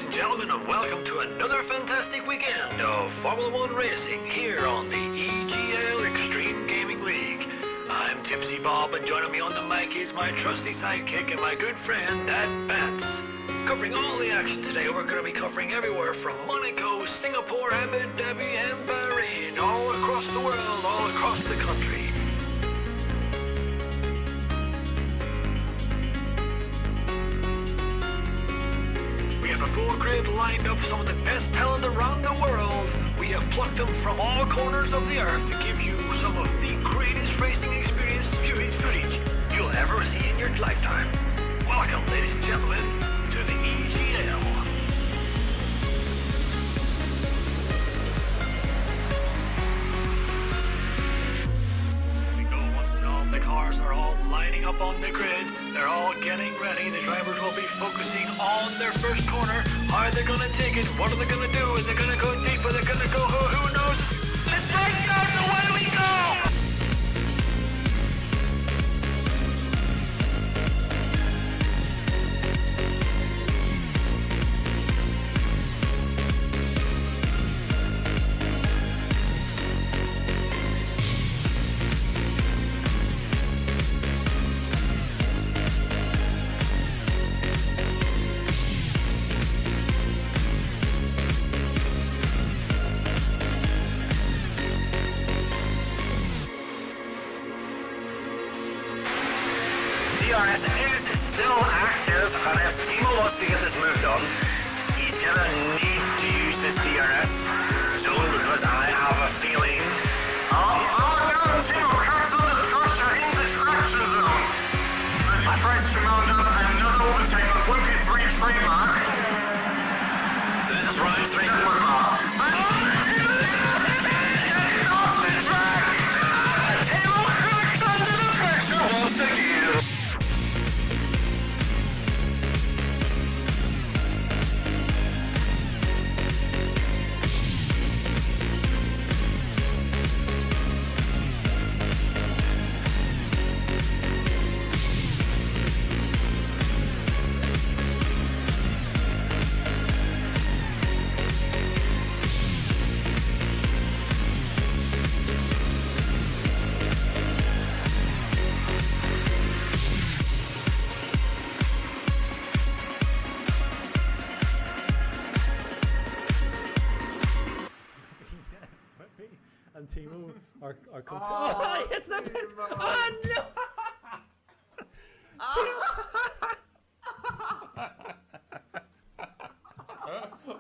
ladies and gentlemen, and welcome to another fantastic weekend of Formula One racing here on the EGL Extreme Gaming League. I'm Tipsy Bob, and joining me on the mic is my trusty sidekick and my good friend, Dad Bats. Covering all the action today, we're going to be covering everywhere from Monaco, Singapore, Abu Dhabi, and Bahrain, all across the world, all across the country. We have a full grid lined up, some of the best talent around the world. We have plucked them from all corners of the earth to give you some of the greatest racing experience viewing footage you'll ever see in your lifetime. Welcome, ladies and gentlemen, to the EGL. There we go. All the cars are all lining up on the grid. They're all getting ready. The drivers will be focusing on their first corner. Are they going to take it? What are they going to do? Is it going to go deep? Are they going to go? Who knows? Let's take it out. Away we go! DRS is still active, and if Timo wants to get this moved on, he's gonna need to use this DRS zone because I have a feeling. Oh no, Timo, cancel the pressure in the traction zone. The price to mount up another overtake on 1v3 trademark. This is Ryan's 3 mark. And Timo are oh, it's not bad. Oh no!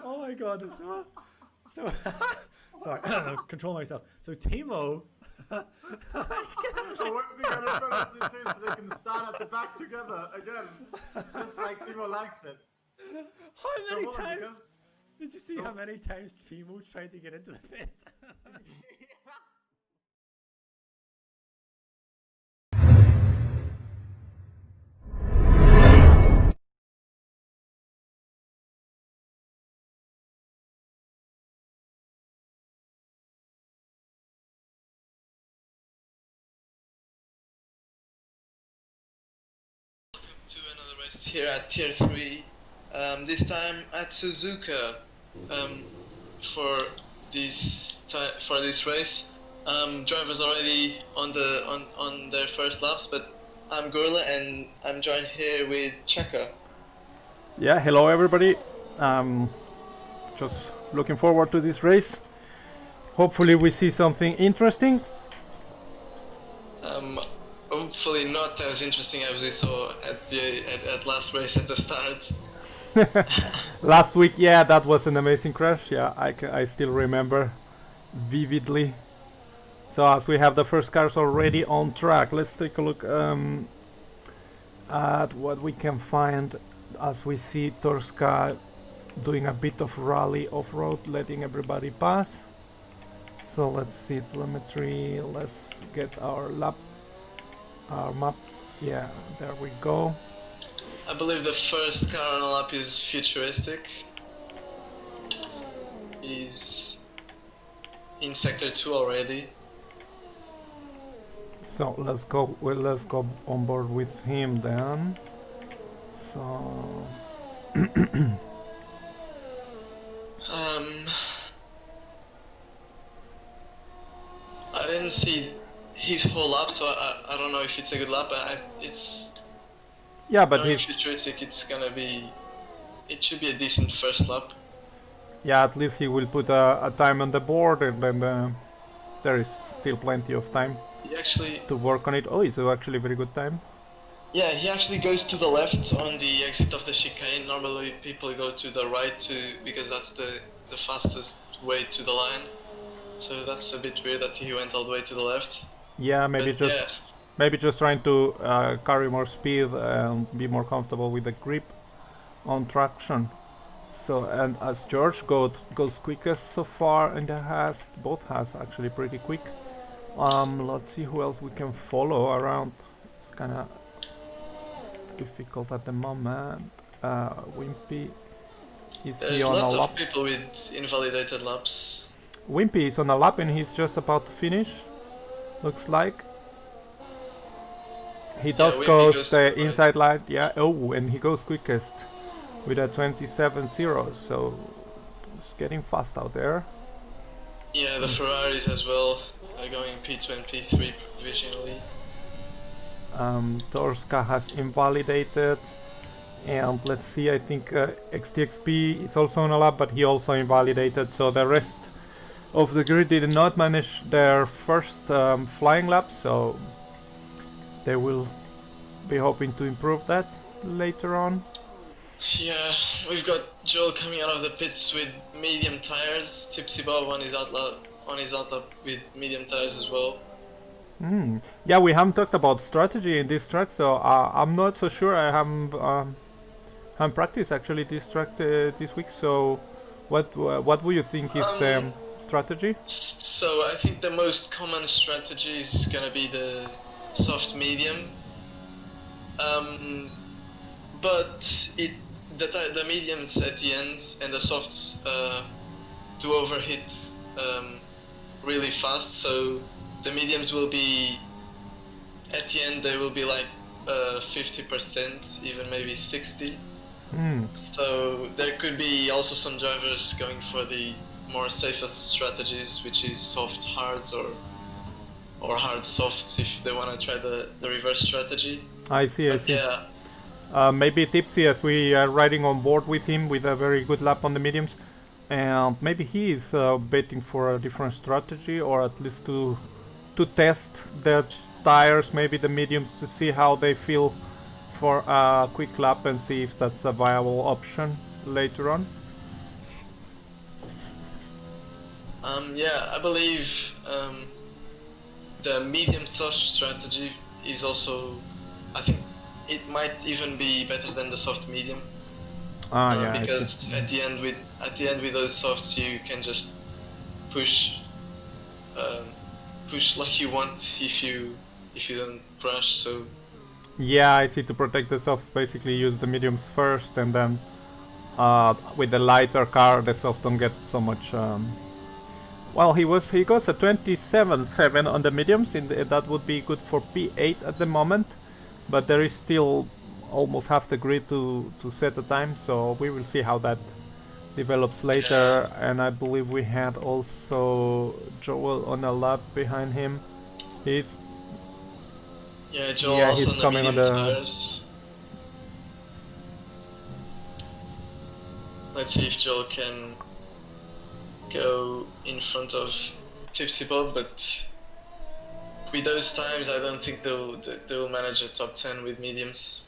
Oh my god, this so sorry, control myself. So Timo I wouldn't be getting a penalty too, so they can stand at the back together again, just like Timo likes it. How many times? Did you see how many times Timo tried to get into the pit? To another race here at Tier 3, this time at Suzuka. For this race, drivers already on their first laps, but I'm Gorla and I'm joined here with Chaka. Yeah, hello everybody. Just looking forward to this race. Hopefully we see something interesting. Hopefully not as interesting as we saw at last race at the start. Last week, yeah, that was an amazing crash. Yeah, I still remember vividly. So as we have the first cars already on track, let's take a look at what we can find as we see Torska doing a bit of rally off-road, letting everybody pass. So let's see telemetry, let's get our map. Yeah, there we go. I believe the first car on the lap is futuristic. He's in sector 2 already. So let's go. Well, let's go on board with him then. So didn't see his whole lap, so I don't know if it's a good lap. It's Yeah, but knowing he's futuristic. It should be a decent first lap. yeah. At least he will put a time on the board, and then there is still plenty of time He actually, to work on it. Oh, it's actually a very good time. yeah, he actually goes to the left on the exit of the chicane. Normally people go to the right because that's the fastest way to the line. So that's a bit weird that he went all the way to the left. Yeah, maybe But just yeah, maybe just trying to carry more speed and be more comfortable with the grip on traction. So, and as George goes quickest so far, and both has actually pretty quick. Let's see who else we can follow around. It's kind of difficult at the moment. Wimpy, is he there's on a lots lap? of people with invalidated laps. Wimpy is on a lap and he's just about to finish. Looks like. He does Wimpy goes goes the right. inside line, yeah. Oh, and he goes quickest with a 27.0, so it's getting fast out there. Yeah, the Ferraris as well are going P2 and P3 provisionally. Torska has invalidated, and let's see, I think XTXP is also on a lap, but he also invalidated, so the rest of the grid did not manage their first flying lap, so they will be hoping to improve that later on. Yeah, we've got Joel coming out of the pits with medium tires. Tipsy Bob on his outlap with medium tires as well. Yeah, we haven't talked about strategy in this track, so I'm not so sure. I haven't practiced actually this track this week. So, what would you think is the strategy? So I think the most common strategy is gonna be the soft medium. But the mediums at the end and the softs do overheat really fast. So the mediums will be at the end. They will be like 50%, even maybe 60. So there could be also some drivers going for the more safest strategies, which is soft hards or hard softs if they want to try the reverse strategy. I see. Yeah. Maybe Tipsy, as we are riding on board with him with a very good lap on the mediums, and maybe he is betting for a different strategy, or at least to test the tires, maybe the mediums, to see how they feel for a quick lap and see if that's a viable option later on. Yeah, I believe the medium soft strategy is also, I think it might even be better than the soft medium. Yeah, because at the end with those softs you can just push like you want if you don't crash. So yeah, I see. To protect the softs, basically use the mediums first, and then with the lighter car, the softs don't get so much. Well, he goes a 27.7 on the mediums. That would be good for P8 at the moment, but there is still almost half the grid to set a time. So we will see how that develops later. And I believe we had also Joel on a lap behind him. Joel also he's on the coming on medium the. tires. Let's see if Joel can go in front of Tipsy Bob, but with those times I don't think they'll manage a top 10 with mediums.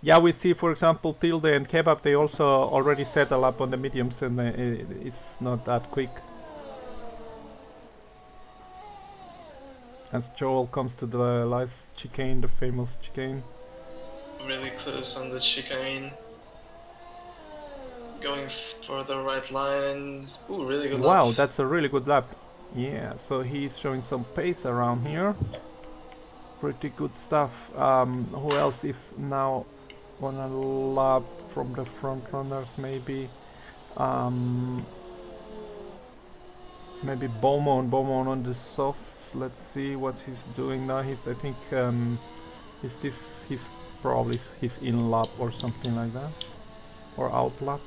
Yeah, we see, for example, Tilde and Kebab, they also already set a lap on the mediums, and it's not that quick. As Joel comes to the last chicane, the famous chicane. Really close on the chicane. Going for the right line, and ooh, really good lap. Wow, that's a really good lap. Yeah, so he's showing some pace around here. Pretty good stuff. Who else is now on a lap from the front runners? Maybe maybe Beaumont on the softs. Let's see what he's doing now. I think he's probably his in lap or something like that, or out lap.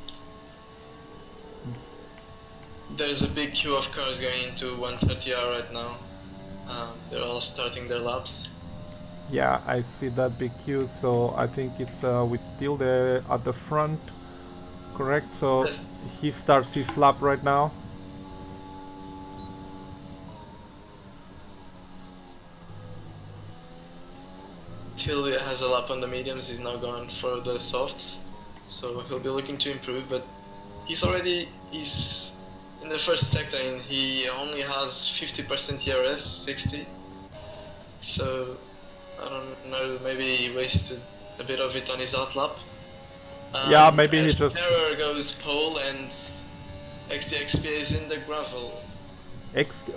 There's a big queue of cars going into 130R right now. They're all starting their laps. Yeah, I see that big queue, so I think it's with Tilde at the front, correct? So Yes. he starts his lap right now. Tilde has a lap on the mediums, he's now going for the softs, so he'll be looking to improve, but he's in the first sector and he only has 50% ERS, 60, so I don't know, maybe he wasted a bit of it on his outlap. Yeah, maybe he as just... Terror goes pole and XTXP is in the gravel.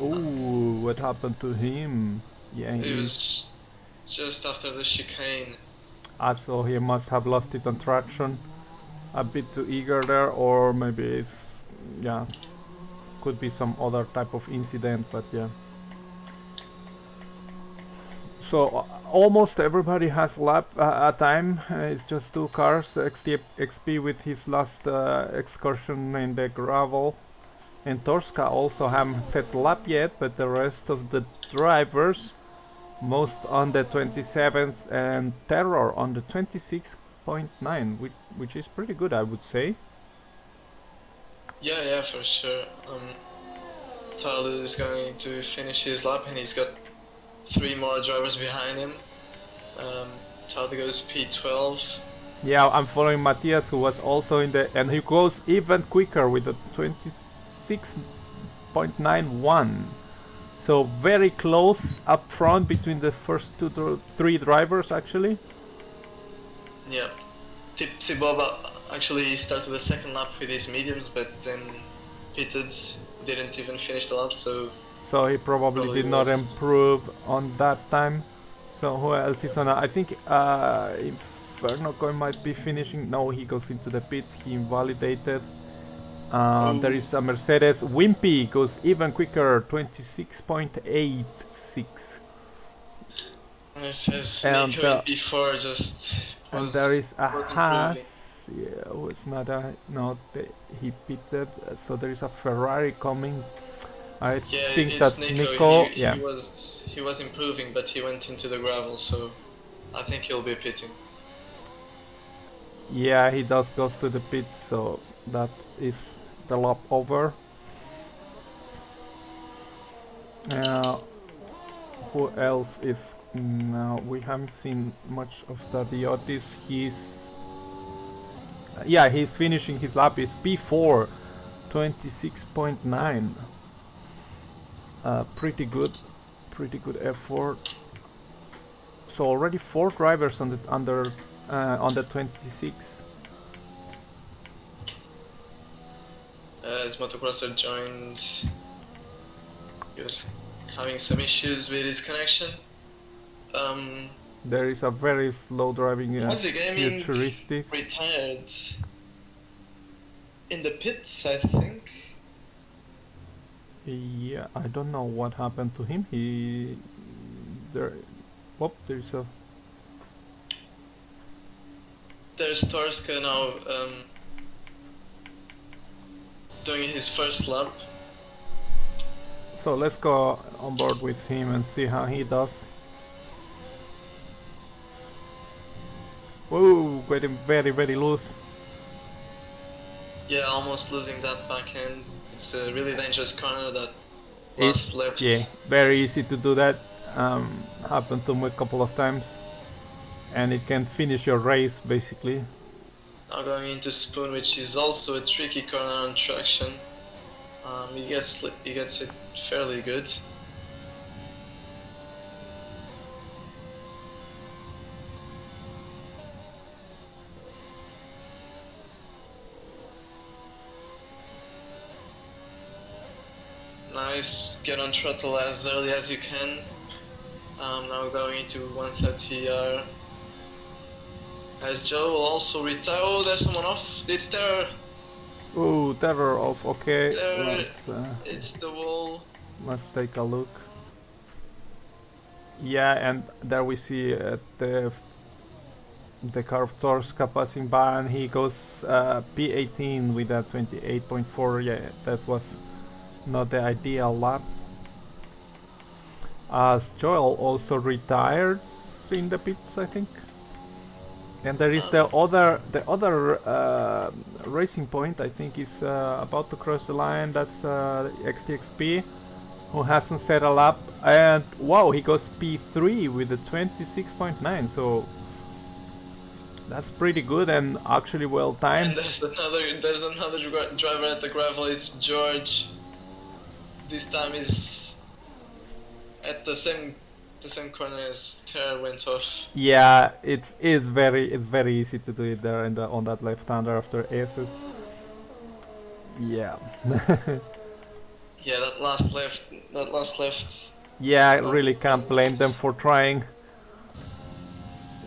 Ooh, what happened to him? Yeah, It was just after the chicane. so he must have lost it on traction. A bit too eager there, or maybe it's... yeah, could be some other type of incident, but yeah. So almost everybody has lap a time. It's just 2 cars. XP with his last excursion in the gravel, and Torska also haven't set lap yet, but the rest of the drivers, most on the 27s and Terror on the 26.9, which is pretty good, I would say. Yeah, for sure. Tyler is going to finish his lap and he's got 3 more drivers behind him. Tyler goes P12. Yeah, I'm following Matthias, who was also in the... and he goes even quicker with the 26.91. So very close up front between the first 3 drivers, actually. Yeah. Tipsy Bob actually started the second lap with his mediums, but then pitted, didn't even finish the lap, so... So he probably did not improve on that time. So who else is on? I think Inferno might be finishing. No, he goes into the pits. He invalidated. There is a Mercedes. Wimpy goes even quicker, 26.86. It says Nico before just was, and there is a Haas. improving. Yeah, was not a he pitted. So there is a Ferrari coming. I think that's Nico. He was improving, but he went into the gravel, so I think he'll be pitting. Yeah, he does goes to the pit, so that is the lap over. Who else is now? We haven't seen much of the Otis. He's finishing his lap. Is P4, 26.9. Pretty good effort. So already 4 drivers on the on the 26. As motocrosser joined, he was having some issues with his connection. There is a very slow driving futuristics. Retired in the pits, I think. Yeah, I don't know what happened to him. There's Torska now doing his first lap. So let's go on board with him and see how he does. Whoa, getting very, very loose. Yeah, almost losing that back end. It's a really dangerous corner that last left. Yeah, very easy to do that. Happened to me a couple of times. And it can finish your race, basically. Now going into Spoon, which is also a tricky corner on traction. He gets it fairly good. Nice, get on throttle as early as you can. Now going into 130R. As Joe will also retire. Oh, there's someone off. It's Terror. Ooh, Terror off. Okay. Terror. It's the wall. Let's take a look. Yeah, and there we see the car of Torska passing by, and he goes P18 with a 28.4. Yeah, that was not the ideal lap. as Joel also retires in the pits, I think. And there is the other racing point, I think, is about to cross the line. That's XTXP, who hasn't set a lap, and wow, he goes P3 with a 26.9. So that's pretty good and actually well timed. And there's another driver at the gravel. It's George. This time is at the same corner as Terra went off. Yeah, it's very easy to do it there on that left-hander after aces. Yeah. Yeah, that last left. Yeah, I really can't blame them for trying.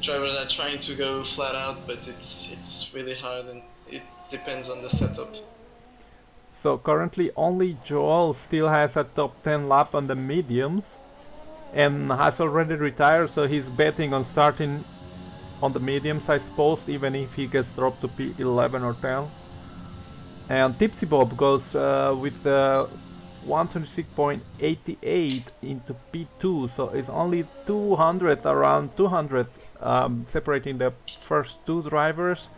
Drivers are trying to go flat out, but it's really hard, and it depends on the setup. So currently only Joel still has a top 10 lap on the mediums and has already retired, so he's betting on starting on the mediums, I suppose, even if he gets dropped to P11 or 10. And Tipsy Bob goes with 126.88 into P2, so it's only 200, around 200 separating the first two drivers,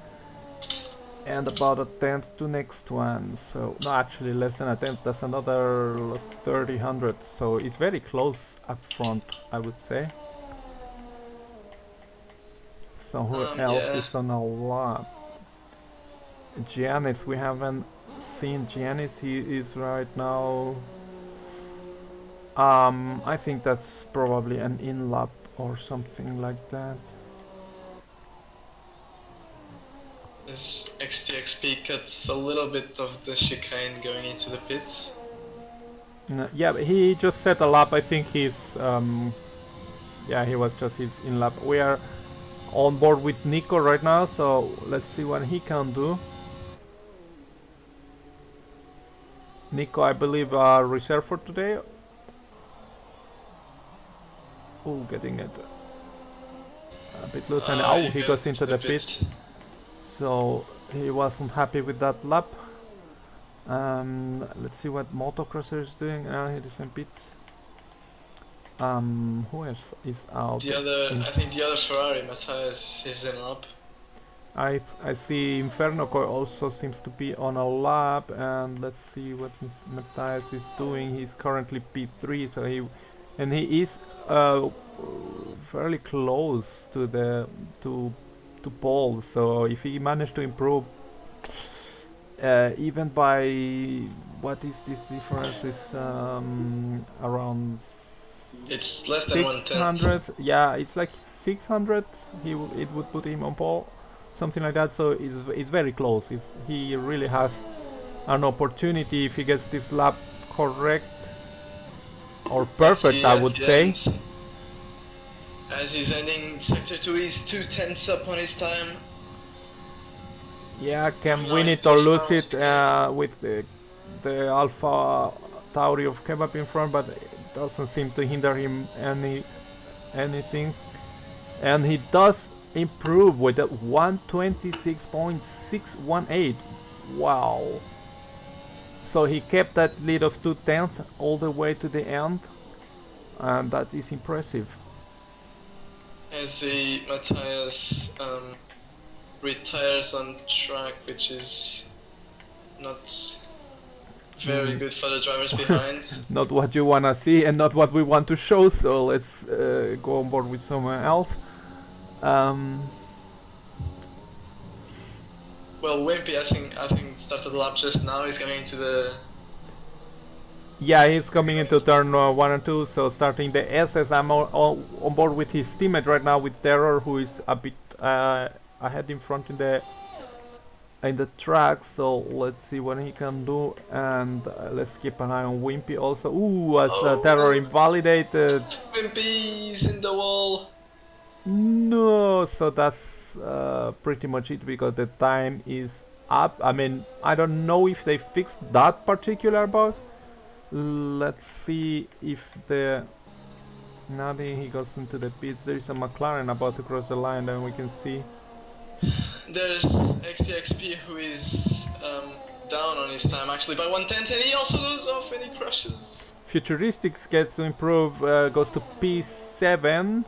and about a tenth to next one. So no, actually less than a tenth. That's another 30 hundred. So it's very close up front, I would say. So who else is on a lap? Giannis, we haven't seen Giannis. He is right now. I think that's probably an in lap or something like that. This XTXP cuts a little bit of the chicane going into the pits. Yeah, but he just set a lap. I think he's yeah, he was just his in lap. We are on board with Nico right now, so let's see what he can do. Nico, I believe, reserved for today. Oh, getting it a bit loose, and oh, he goes into the pit. So he wasn't happy with that lap. Let's see what Motocrosser is doing. He does in pits. Who else is out? I think the other Ferrari, Matthias, is in lap. I see Inferno also seems to be on a lap, and let's see what Matthias is doing. He's currently P3, so he is fairly close to the to Paul. So if he managed to improve, even by what is this difference? Is around. It's less than 600. Yeah, it's like 600. It would put him on pole, something like that. So it's very close. He really has an opportunity if he gets this lap correct or perfect, I would say. As he's ending sector 2, he's 2 tenths up on his time. Yeah, can win it or lose it with the Alpha Tauri of Kebab in front, but it doesn't seem to hinder him anything. And he does improve with a 126.618. Wow. So he kept that lead of 2 tenths all the way to the end, and that is impressive. As the Matthias retires on track, which is not very good for the drivers behind. Not what you wanna see and not what we want to show, so let's go on board with someone else. Well, Wimpy, I think started the lap just now. He's coming into the. Yeah, he's coming into turn 1 and 2, so starting the SS. I'm on board with his teammate right now, with Terror, who is a bit ahead in front in the track. So let's see what he can do, and let's keep an eye on Wimpy also. Ooh, as Terror invalidated. Wimpy's in the wall. No, so that's pretty much it, because the time is up. I mean, I don't know if they fixed that particular bug. Let's see if the... Now that he goes into the pits, there is a McLaren about to cross the line, and we can see... There's XTXP who is down on his time actually by 1/10, and he also goes off and he crashes. Futuristics gets to improve, goes to P7.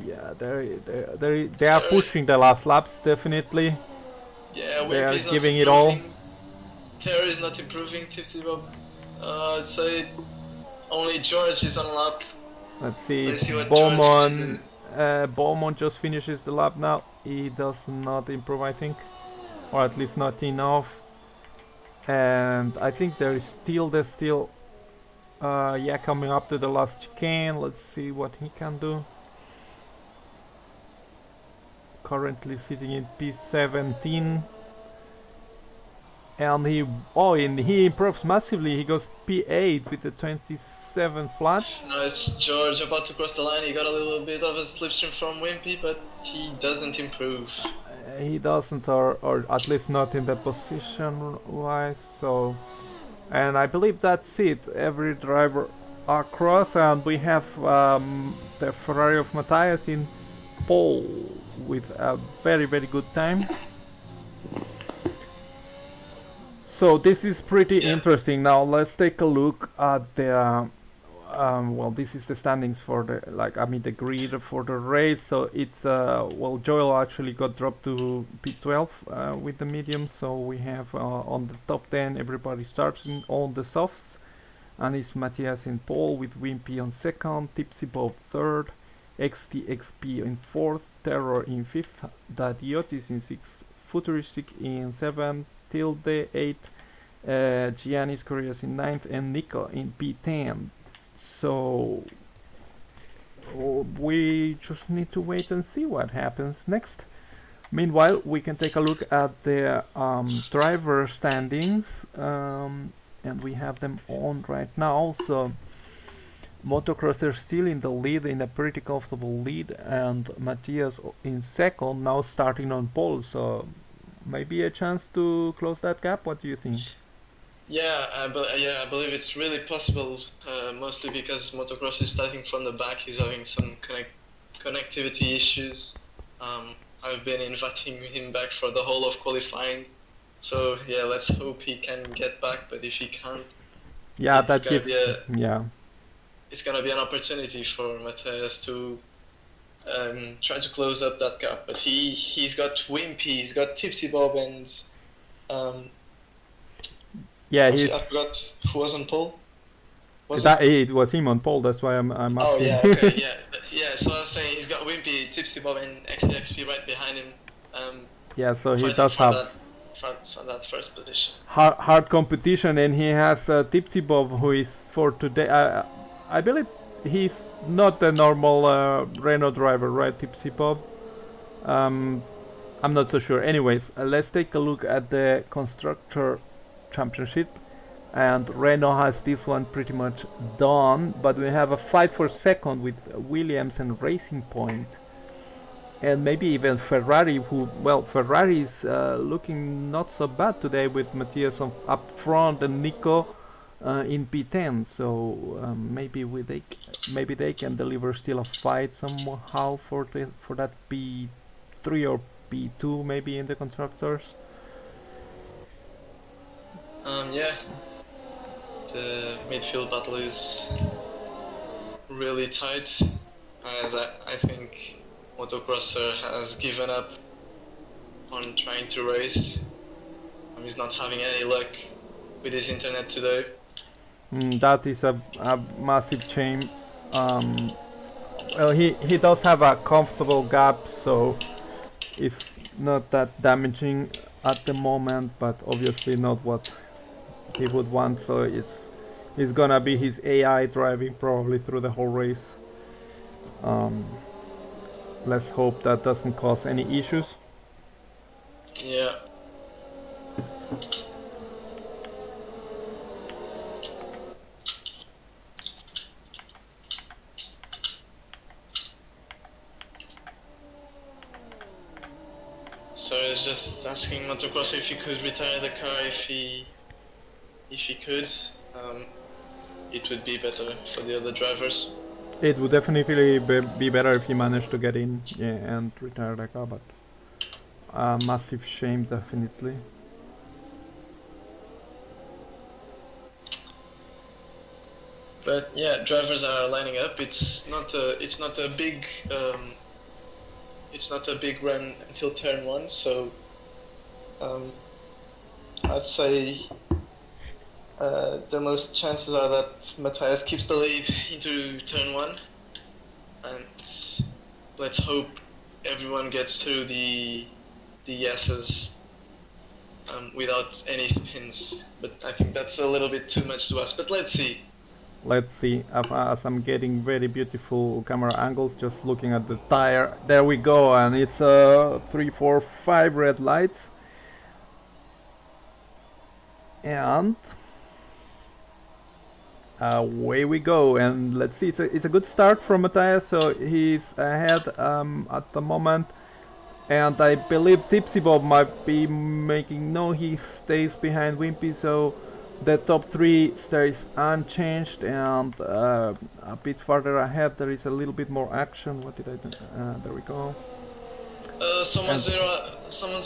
Yeah, they are pushing the last laps, definitely. Yeah, They are Wimpy's not giving it all. improving. Terry is not improving, Tipsy Bob. I'd say only George is on lap. Let's see, Let's see what George can do. Beaumont just finishes the lap now. He does not improve, I think, or at least not enough. And I think there's still yeah, coming up to the last chicane. Let's see what he can do. Currently sitting in P17. And he improves massively. He goes P8 with the 27 flat. Now it's George about to cross the line. He got a little bit of a slipstream from Wimpy, but he doesn't improve. He doesn't, or at least not in the position wise. So, and I believe that's it. Every driver across, and we have the Ferrari of Matthias in pole with a very, very good time. So this is pretty interesting. Now let's take a look at the well, this is the standings for the the grid for the race. So it's well, Joel actually got dropped to P12 with the medium. So we have on the top 10 everybody starts on the softs, and it's Matthias in pole with Wimpy on second, Tipsy Bob third, XTXP in fourth, Terror in fifth, Dadiotis in sixth, Futuristic in seventh, Tilde 8, Giannis Correas in 9th, and Nico in P10. So we just need to wait and see what happens next. Meanwhile, we can take a look at the driver standings, and we have them on right now. So Motocrosser still in the lead, in a pretty comfortable lead, and Matthias in second, now starting on pole. So maybe a chance to close that gap. What do you think? Yeah, I believe it's really possible, mostly because Motocross is starting from the back. He's having some connectivity issues. I've been inviting him back for the whole of qualifying. So yeah, let's hope he can get back, but if he can't, Yeah, it's that gonna gives, be it's gonna be an opportunity for Matthias to try to close up that gap. But he's got Wimpy, he's got Tipsy Bob, and yeah, actually, I forgot who was on pole. It was him on pole. That's why I'm asking. Oh yeah, okay, yeah. So I was saying he's got Wimpy, Tipsy Bob, and XTXP right behind him. Yeah, so he fighting does for have for that first position. hard competition, and he has Tipsy Bob, who is for today. I believe he's not the normal Renault driver, right, Tipsy Bob? I'm not so sure. Anyways, let's take a look at the Constructor Championship, and Renault has this one pretty much done, but we have a fight for second with Williams and Racing Point, and maybe even Ferrari, who, well, Ferrari is looking not so bad today with Matthias up front and Nico in P10. So maybe they can deliver still a fight somehow for that P3 or P2 maybe in the constructors. Yeah, the midfield battle is really tight, as I think Motocrosser has given up on trying to race. He's not having any luck with his internet today. That is a massive shame. Well, he does have a comfortable gap, so it's not that damaging at the moment, but obviously not what he would want. So it's gonna be his AI driving probably through the whole race. Let's hope that doesn't cause any issues. Yeah. So I was just asking Motocrosser if he could retire the car if he could. It would be better for the other drivers. It would definitely be better if he managed to get in, yeah, and retire the car, but a massive shame, definitely. But yeah, drivers are lining up. It's not a big run until turn 1, so I'd say the most chances are that Matthias keeps the lead into turn 1, and let's hope everyone gets through the S's without any spins. But I think that's a little bit too much to ask. But let's see. Let's see, as I'm getting very beautiful camera angles, just looking at the tire. There we go, and it's 3, 4, 5 red lights. And away we go, and let's see, it's a good start from Matthias, so he's ahead at the moment. And I believe Tipsy Bob might be making, no, he stays behind Wimpy, so the top 3 stays unchanged, and a bit farther ahead there is a little bit more action. What did I do? There we go. Someone's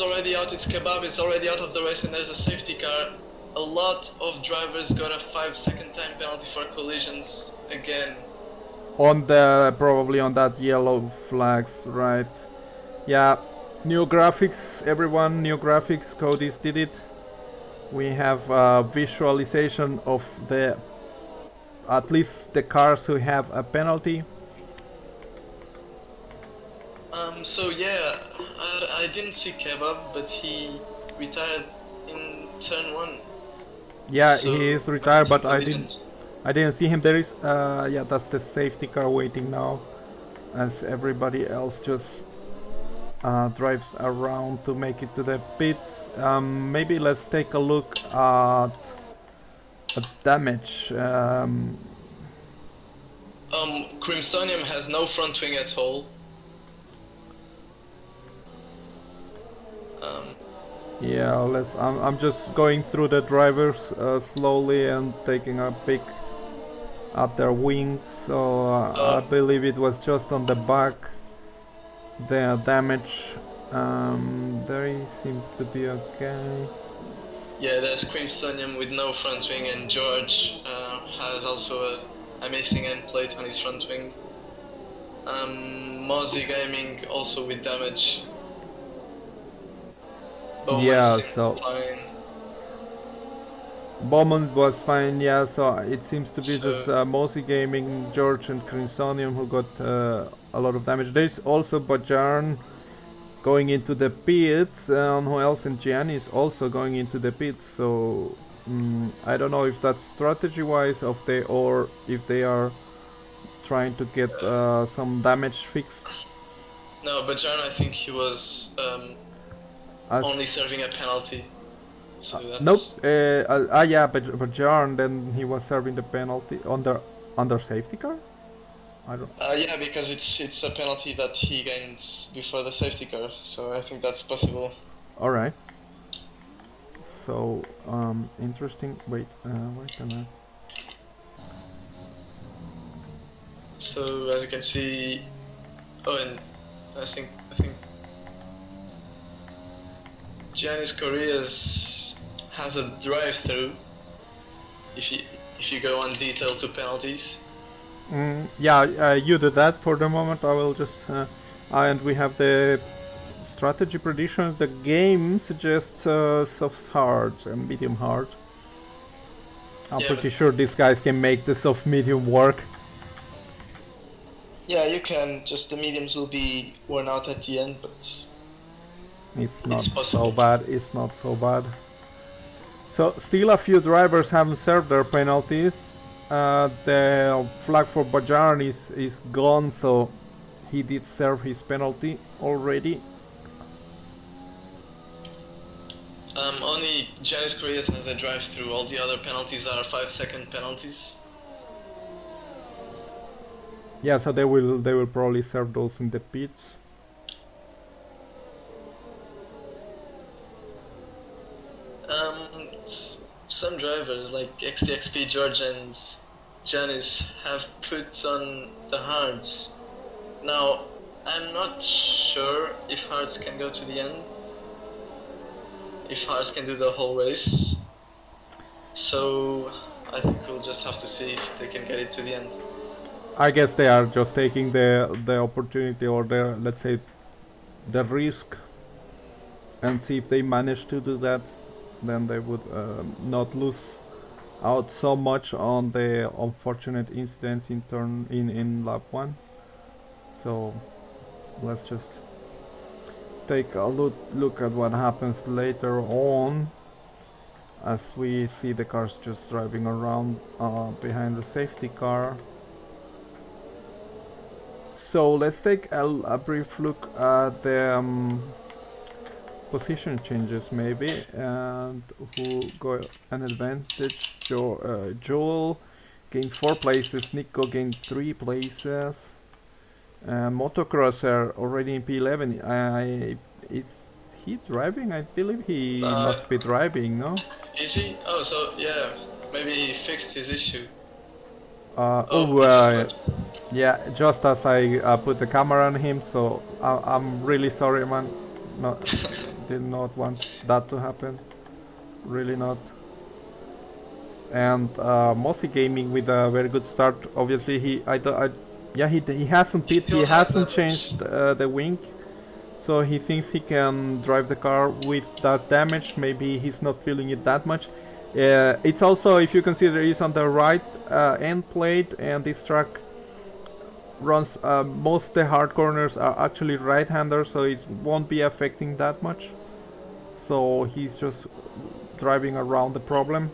already out. It's Kebab. It's already out of the race, and there's a safety car. A lot of drivers got a 5-second time penalty for collisions again. On the probably on that yellow flags, right? Yeah, new graphics, everyone. New graphics. Cody's did it. We have visualization of at least the cars who have a penalty. So yeah, I didn't see Kebab, but he retired in turn 1. Yeah, So he is retired, but I collisions. didn't see him. There is yeah, that's the safety car waiting now, as everybody else just drives around to make it to the pits. Maybe let's take a look at damage. Crimsonium has no front wing at all. Yeah, I'm just going through the drivers slowly and taking a peek at their wings. So I believe it was just on the back. The damage. They seem to be okay. Yeah, there's Crimsonium with no front wing, and George has also a amazing end plate on his front wing. Mozzie Gaming also with damage. Bowman Yeah, seems so fine. Beaumont was fine, yeah, so it seems to be So- just Mosi Gaming, George and Crimsonium who got a lot of damage. There's also Bajarn going into the pits, and who else? And Gianni is also going into the pits, so I don't know if that's strategy wise or if they are trying to get some damage fixed. No, Bajarn, I think he was As only serving a penalty. So that's... nope, yeah, Bajarn, then he was serving the penalty under safety car? I don't. Yeah, because it's a penalty that he gains before the safety car, so I think that's possible. All right. So interesting. Wait, where can I? So as you can see, oh, and I think Giannis Correa's has a drive-through. If you go on detail to penalties. Yeah, you do that for the moment. I will just and we have the strategy predictions. The game suggests soft hard and medium hard. I'm Yeah, pretty but- sure these guys can make the soft medium work. Yeah, you can. Just the mediums will be worn out at the end, but It's not so possible. bad. It's not so bad. So still a few drivers haven't served their penalties. The flag for Bajarn is gone, so he did serve his penalty already. only Giannis Correa has a drive-through. All the other penalties are 5-second penalties. Yeah, so they will probably serve those in the pits. Some drivers like XTXP, George and Janice have put on the hards. Now, I'm not sure if hards can go to the end. If hards can do the whole race. So, I think we'll just have to see if they can get it to the end. I guess they are just taking the opportunity or the, let's say, the risk, and see if they manage to do that, then they would not lose out so much on the unfortunate incidents in lap 1. So let's just take a look at what happens later on, as we see the cars just driving around behind the safety car. So let's take a brief look at the position changes maybe, and who got an advantage. Joel gained 4 places, Nico gained 3 places. Motocrosser already in P11. Is he driving? I believe he must be driving, no? Is he? Oh, so yeah, maybe he fixed his issue. Yeah, just as I put the camera on him, so I'm really sorry, man. No, did not want that to happen. Really not. And Mossy Gaming with a very good start. Obviously, he hasn't pit, he hasn't changed the wing, so he thinks he can drive the car with that damage. Maybe he's not feeling it that much. It's also, if you consider, he's on the right end plate, and this track runs most the hard corners are actually right-handers, so it won't be affecting that much. So he's just driving around the problem.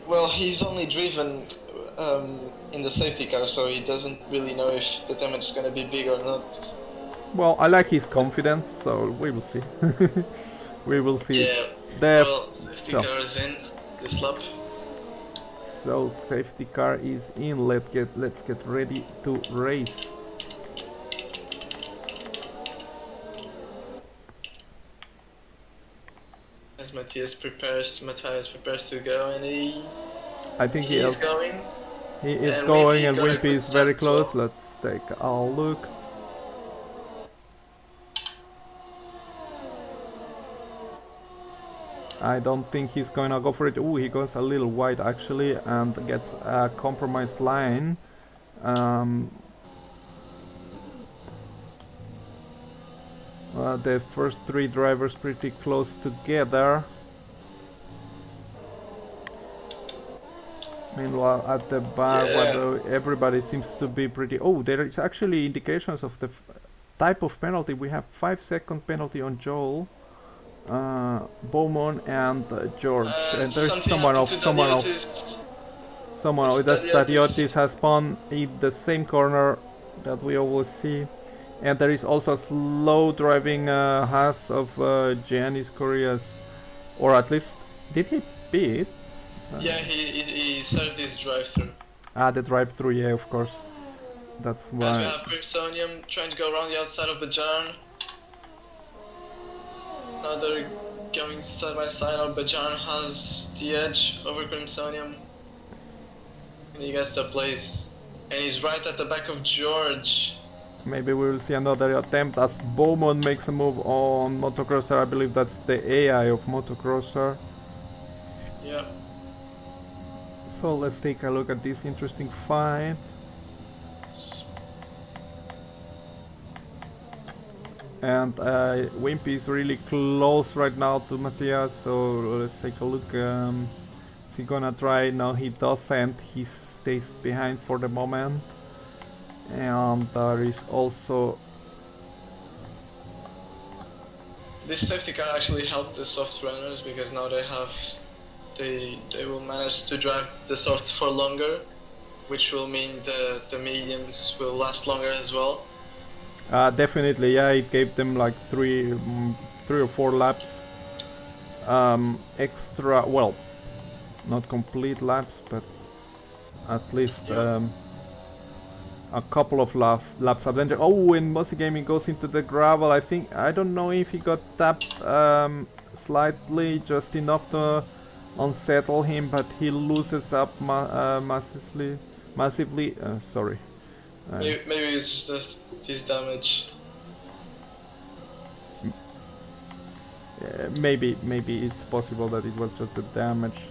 Well, he's only driven in the safety car, so he doesn't really know if the damage is going to be big or not. Well, I like his confidence, so we will see. We will see. Yeah, well, safety car is in this lap. So safety car is in. Let's get ready to race. As Matthias prepares to go, and I think he is going. He is and going, and Wimpy Wimpy is very close. Well. Let's take a look. I don't think he's gonna go for it. Ooh, he goes a little wide actually, and gets a compromised line. The first 3 drivers pretty close together. Meanwhile, at the back, everybody seems to be pretty... Oh, there is actually indications of the type of penalty. We have 5-second penalty on Joel, Bowman, and George. And there's someone else. That's Stadiotis has spawned in the same corner that we always see. And there is also slow driving Haas of Giannis Correa's, or at least, did he beat? Yeah, he served his drive-through. The drive-through, yeah, of course. That's why. And we have Crimsonium trying to go around the outside of Bajan. Now they're going side by side. Bajan has the edge over Crimsonium. And he gets the place. And he's right at the back of George. Maybe we will see another attempt as Bowman makes a move on Motocrosser. I believe that's the AI of Motocrosser. Yeah. So let's take a look at this interesting fight. And Wimpy is really close right now to Matthias, so let's take a look. Is he gonna try? No, he doesn't. He stays behind for the moment. And there is also... This safety car actually helped the soft runners, because now they have... They will manage to drive the softs for longer, which will mean the mediums will last longer as well. Definitely, yeah, it gave them like 3 or 4 laps extra, well, not complete laps, but at least a couple of laps advantage. Oh, and Mossy Gaming goes into the gravel. I don't know if he got tapped slightly, just enough to unsettle him, but he loses up massively. Sorry. Maybe it's just his damage. Maybe it's possible that it was just the damage.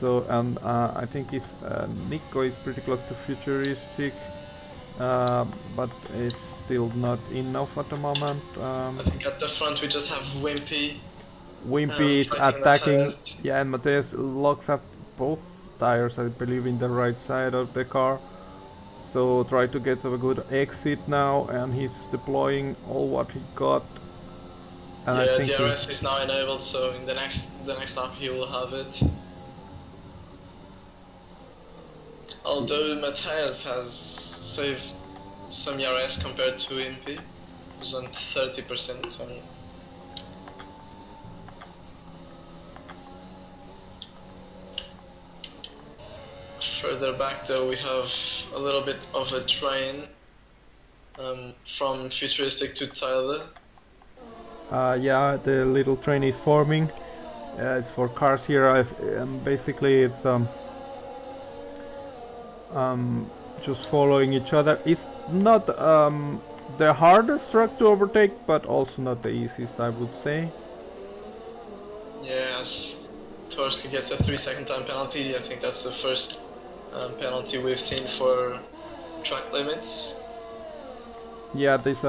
So and I think if Nico is pretty close to futuristic, but it's still not enough at the moment. I think at the front we just have Wimpy. Wimpy is fighting attacking, Matthias. yeah, and Matthias locks up both tires, I believe, in the right side of the car. So try to get a good exit now, and he's deploying all what he got. And I Yeah, think DRS is now enabled, so in the next lap he will have it. Although Matthias has saved some DRS compared to Wimpy, who's on 30%. So further back though we have a little bit of a train from futuristic to Tyler. yeah, the little train is forming. It's for cars here, and basically it's just following each other. It's not the hardest track to overtake, but also not the easiest, I would say. Yes, Torska gets a 3-second time penalty. I think that's the first penalty we've seen for track limits. Yeah, this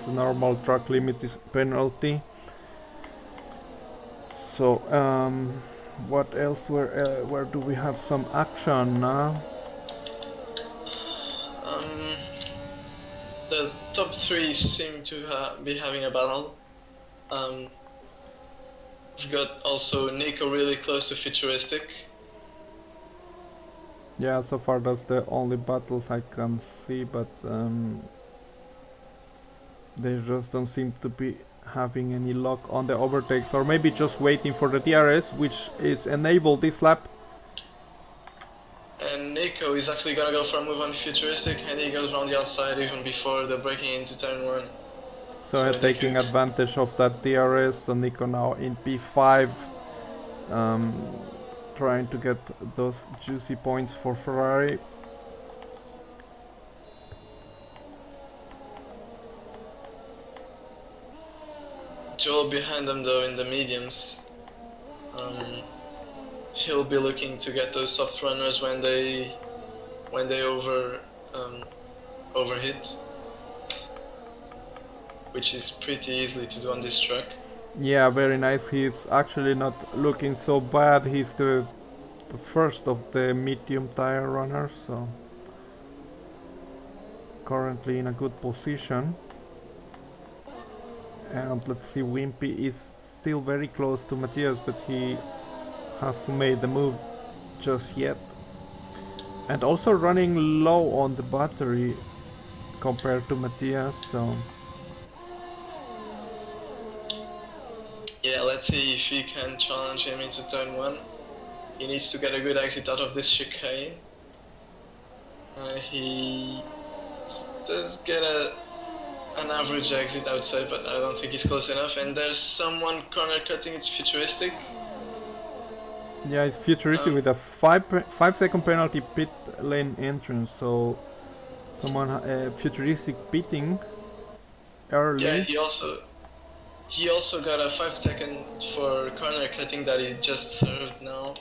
normal track limit is penalty. So what else? Where do we have some action now? The top three seem to be having a battle. We've got also Nico really close to futuristic. Yeah, so far that's the only battles I can see, but they just don't seem to be having any luck on the overtakes, or maybe just waiting for the DRS, which is enabled this lap. And Nico is actually gonna go for a move on futuristic, and he goes around the outside even before the breaking into turn 1. So taking Nico, advantage of that DRS, so Nico now in P5, trying to get those juicy points for Ferrari. Joel behind them though in the mediums. He'll be looking to get those soft runners when they overhit, which is pretty easily to do on this track. Yeah, very nice. He's actually not looking so bad. He's the first of the medium tire runners, so currently in a good position. And let's see, Wimpy is still very close to Matthias, but he hasn't made the move just yet. And also running low on the battery compared to Matthias, so... Yeah, let's see if he can challenge him into turn 1. He needs to get a good exit out of this chicane. He does get an average exit, I would say, but I don't think he's close enough. And there's someone corner cutting, it's futuristic. Yeah, it's futuristic with a 5-second penalty pit lane entrance, so someone futuristic pitting early. Yeah, he also got a 5-second for corner cutting that he just served now.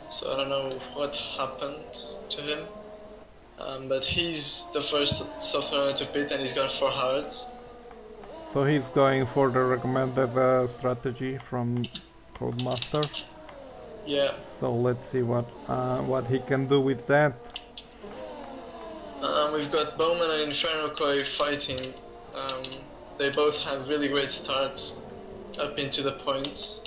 So I don't know what happened to him. But he's the first soft runner to pit, and he's got 4 hards. So he's going for the recommended strategy from Codemasters. Yeah. So let's see what he can do with that. We've got Bowman and Inferno Koi fighting. They both had really great starts up into the points.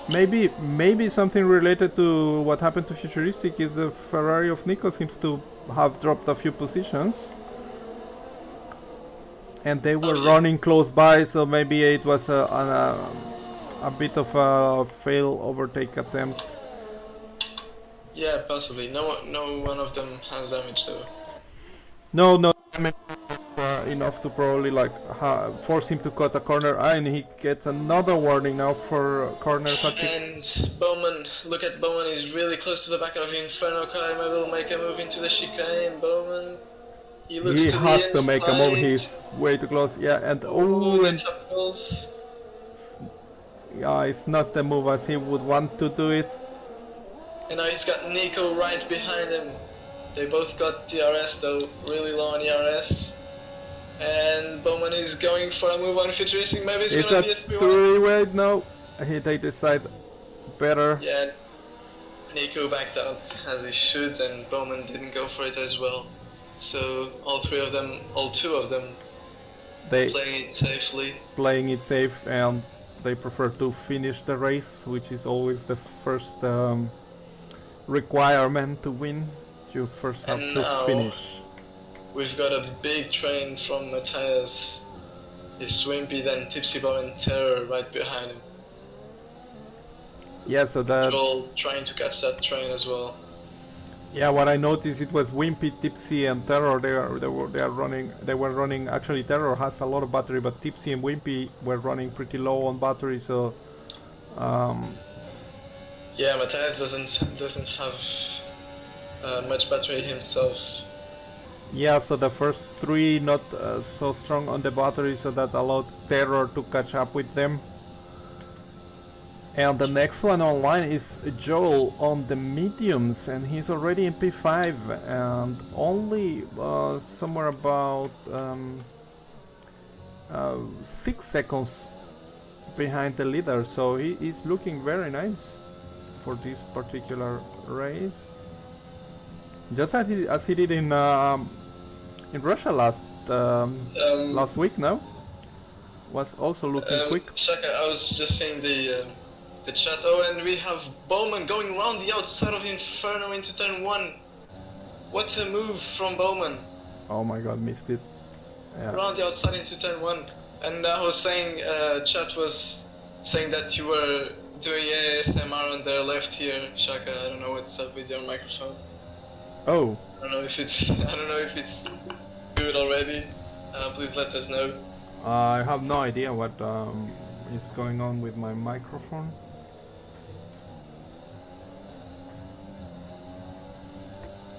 Maybe something related to what happened to Futuristic is the Ferrari of Nico seems to have dropped a few positions. And they were running close by, so maybe it was a bit of a fail overtake attempt. Yeah, possibly. No one of them has damage though. No damage enough to probably like force him to cut a corner, and he gets another warning now for corner cutting. And Bowman, look at Bowman, he's really close to the back of Inferno Kai. Maybe he'll make a move into the chicane. Bowman, he looks He to has the to inside. make a move. He's way too close. Yeah, and Ooh, the tacos. it's not the move as he would want to do it. And now he's got Nico right behind him. They both got DRS though, really low on ERS. And Bowman is going for a move on Fit Racing. Maybe it's gonna be a 3-1. Three-way? No, they decide better. Yeah, Nico backed out as he should, and Bowman didn't go for it as well. So all two of them, They playing it safely. playing it safe, and they prefer to finish the race, which is always the first requirement to win. You first have And to now finish. we've got a big train from Matthias. It's Wimpy, then Tipsy Bob and Terror right behind him. Yeah, so that. Joel trying to catch that train as well. Yeah, what I noticed, it was Wimpy, Tipsy, and Terror. They were running. Actually, Terror has a lot of battery, but Tipsy and Wimpy were running pretty low on battery. So, Yeah, Matthias doesn't have much battery himself. yeah. So the first three not so strong on the battery, so that allowed Terror to catch up with them. And the next one online is Joel on the mediums, and he's already in P5 and only somewhere about 6 seconds behind the leader. So he is looking very nice for this particular race, just as he did in Russia last week. No, was also looking quick. Shaka, I was just saying the chat. Oh, and we have Bowman going around the outside of Inferno into turn 1. What a move from Bowman. Oh my god, missed it. Yeah. Around the outside into turn 1. And I was saying, chat was saying that you were doing ASMR on their left here, Shaka. I don't know what's up with your microphone. Oh. I don't know if it's good already. Please let us know. I have no idea what is going on with my microphone.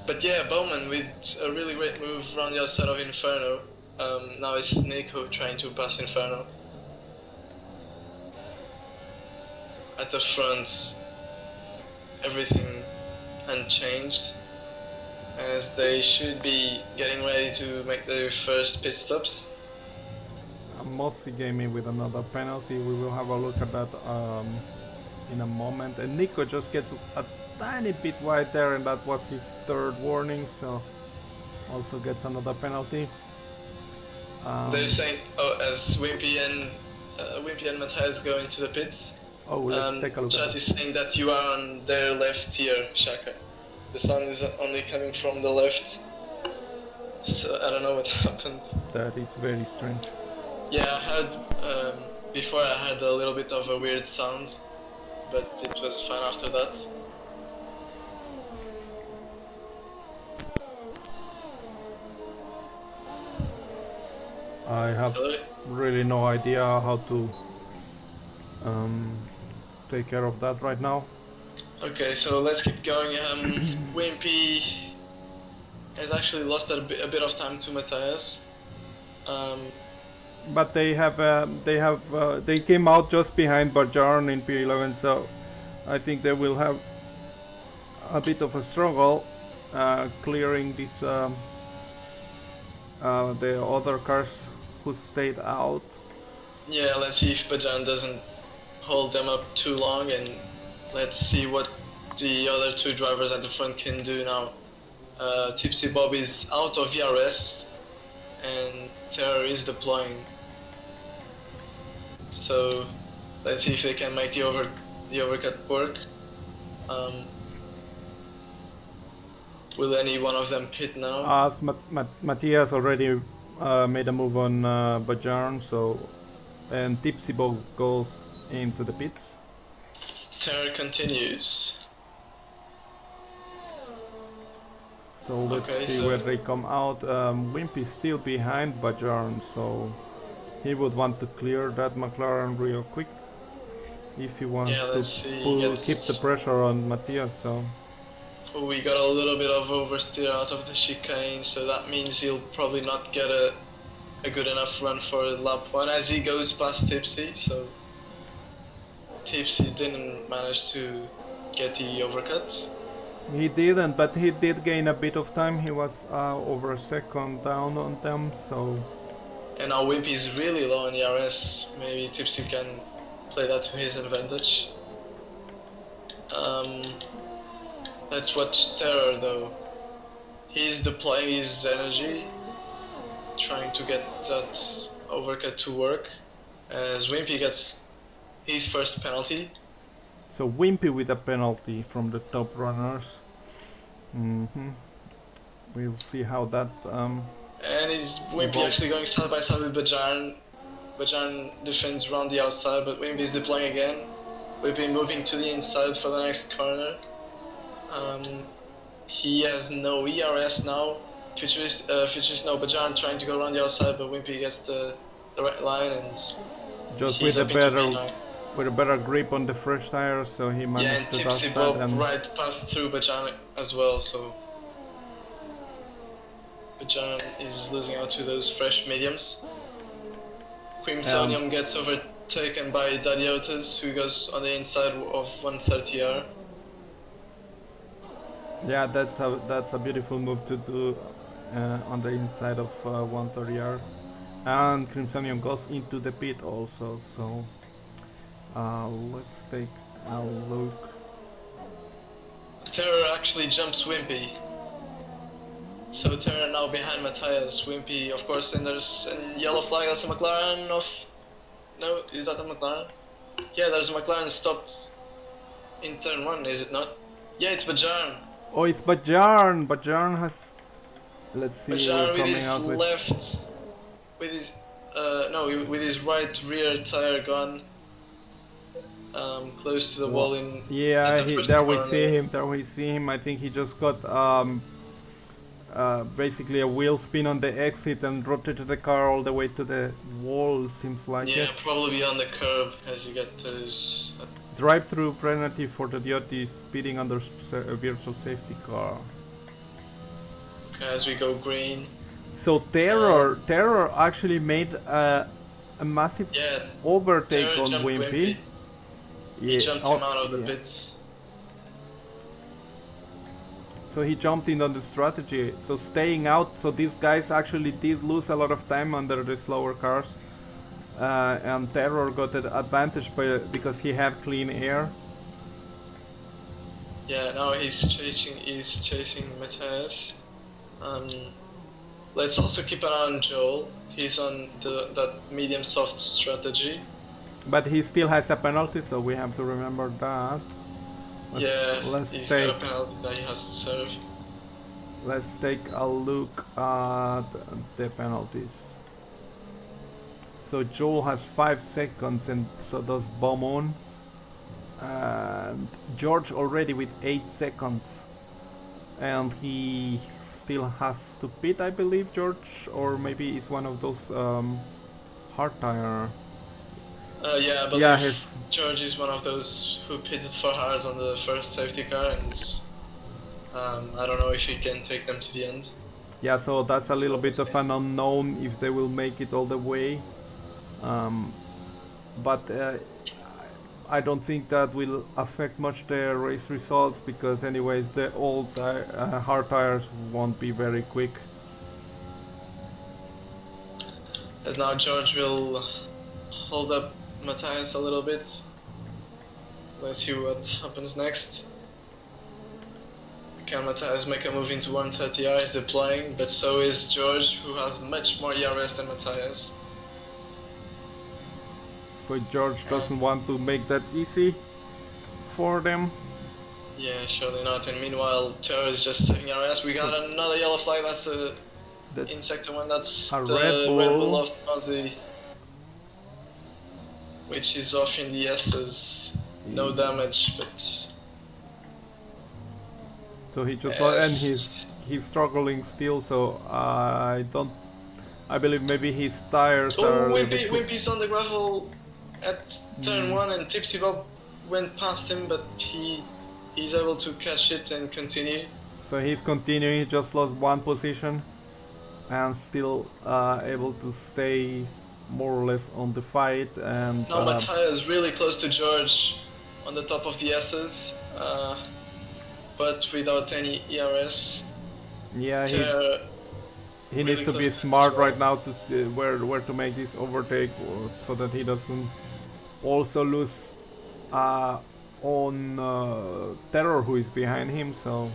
But yeah, Bowman with a really great move around the outside of Inferno. Now it's Nico trying to pass Inferno. At the front, everything unchanged, as they should be getting ready to make their first pit stops. Mossy gave me with another penalty. We will have a look at that in a moment. And Nico just gets a tiny bit wide there, and that was his third warning, so also gets another penalty. They're saying, oh, as Wimpy and Matthias go into the pits. Oh, let's take a look at Chat that. is saying that you are on their left here, Shaka. The sound is only coming from the left, so I don't know what happened. That is very strange. Yeah, I heard, before I heard a little bit of a weird sound, but it was fine after that. I have Hello? really no idea how to take care of that right now. Okay, so let's keep going. Wimpy has actually lost a bit of time to Matthias. But they came out just behind Bajarn in P11, so I think they will have a bit of a struggle clearing this the other cars who stayed out. Yeah, let's see if Bajan doesn't hold them up too long, and let's see what the other two drivers at the front can do now. Tipsy Bob is out of VRS, and Terror is deploying. So let's see if they can make the overcut work. Will any one of them pit now? As Matthias already made a move on Bajarn, so and Tipsy Bob goes into the pits. Terror continues. So let's see where they come out. Wimpy is still behind Bajarn, so he would want to clear that McLaren real quick if he wants to keep the pressure on Matthias. So we got a little bit of oversteer out of the chicane, so that means he'll probably not get a good enough run for lap 1 as he goes past Tipsy. So Tipsy didn't manage to get the overcut. He didn't, but he did gain a bit of time. He was over a second down on them, so... And now Wimpy is really low on ERS. Maybe Tipsy can play that to his advantage. Let's watch Terror though. He's deploying his energy, trying to get that overcut to work, as Wimpy gets his first penalty. So Wimpy with a penalty from the top runners. We'll see how that... And is Wimpy actually going side by side with Bajan? Bajan defends around the outside, but Wimpy is deploying again. Wimpy moving to the inside for the next corner. He has no ERS now. Futurist no Bajan trying to go around the outside, but Wimpy gets the right line and just with a better grip on the fresh tires, so he managed and to Tipsy dodge Bob that and right past through Bajan as well, so Bajan is losing out to those fresh mediums. Crimsonium gets overtaken by Dadiotas, who goes on the inside of 130R. yeah, that's a beautiful move to do on the inside of 130R. And Crimsonium goes into the pit also, so let's take a look. Terror actually jumps Wimpy. So Terror now behind Matthias. Wimpy, of course, and there's a yellow flag. That's a McLaren of... No, is that a McLaren? Yeah, there's a McLaren stopped in turn 1, is it not? Yeah, it's Bajan. Oh, it's Bajan! Bajan has... Let's see, Bajan with coming his out with... left... With his... with his right rear tire gone. Close to the wall in... Yeah, at the first there we corner. see him, I think he just got basically a wheel spin on the exit and rotated the car all the way to the wall, seems like Yeah, it. probably on the curb as you get those... Drive-through penalty for the Diotti speeding under a virtual safety car. as we go green. So Terror actually made a massive Yeah, overtake Terror on jumped Wimpy. He jumped him out of the yeah. pits. So he jumped in on the strategy. So staying out. So these guys actually did lose a lot of time under the slower cars. And Terror got an advantage because he had clean air. Yeah, now he's chasing Matthias. Let's also keep an eye on Joel. He's on that medium soft strategy. But he still has a penalty, so we have to remember that. He's got a penalty that he has to serve. Let's take a look at the penalties. So Joel has 5 seconds and so does Beaumont. And George already with 8 seconds. And he still has to pit, I believe, George, or maybe it's one of those hard tire. Yeah, I believe George is one of those who pitted for hard on the first safety car, and I don't know if he can take them to the end. Yeah, so that's a little bit of an unknown if they will make it all the way. But I don't think that will affect much the race results, because anyways the old hard tires won't be very quick. As now George will hold up Matthias a little bit. Let's see what happens next. Can Matthias make a move into 130R? He's deploying, but so is George, who has much more ERS than Matthias. So George doesn't want to make that easy for them. Yeah, surely not. And meanwhile, Terror is just taking ERS. We got another yellow flag. That's in sector 1. That's a the Red Bull. Red Bull of Aussie, which is off in the S's. No damage, but so he just and he's struggling still. So I believe maybe his tires are. Wimpy's on the gravel at turn 1, and Tipsy Bob went past him, but he's able to catch it and continue. So he's continuing. He just lost 1 position, and still able to stay more or less on the fight, and Now Matthias is really close to George on the top of the S's, but without any ERS. yeah, Ter he really needs to be close to smart as well. right now to see where to make this overtake, so that he doesn't also lose on Terror, who is behind him. So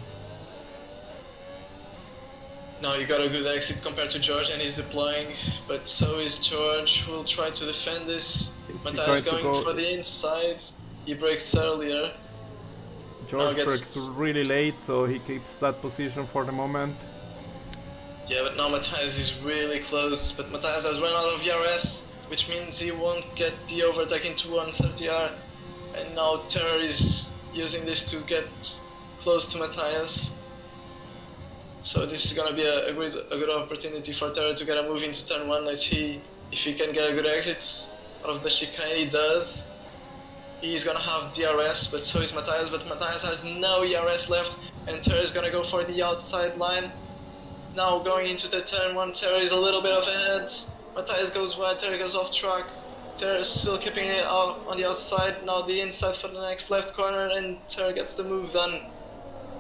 Now he got a good exit compared to George, and he's deploying, but so is George, who will try to defend this. he Matthias tried to going go- for the inside, he breaks earlier. George gets- breaks really late, so he keeps that position for the moment. Yeah, but now Matthias is really close, but Matthias has run out of ERS, which means he won't get the overtake into 130R, and now Terror is using this to get close to Matthias. So this is gonna be a good opportunity for Terror to get a move into turn 1. Let's see if he can get a good exit out of the chicane. He does. He's gonna have DRS, but so is Matthias, but Matthias has no ERS left, and Terror is gonna go for the outside line. Now going into the turn 1, Terror is a little bit of ahead. Matthias goes wide, Terror goes off track. Terror is still keeping it out on the outside, now the inside for the next left corner, and Terror gets the move done.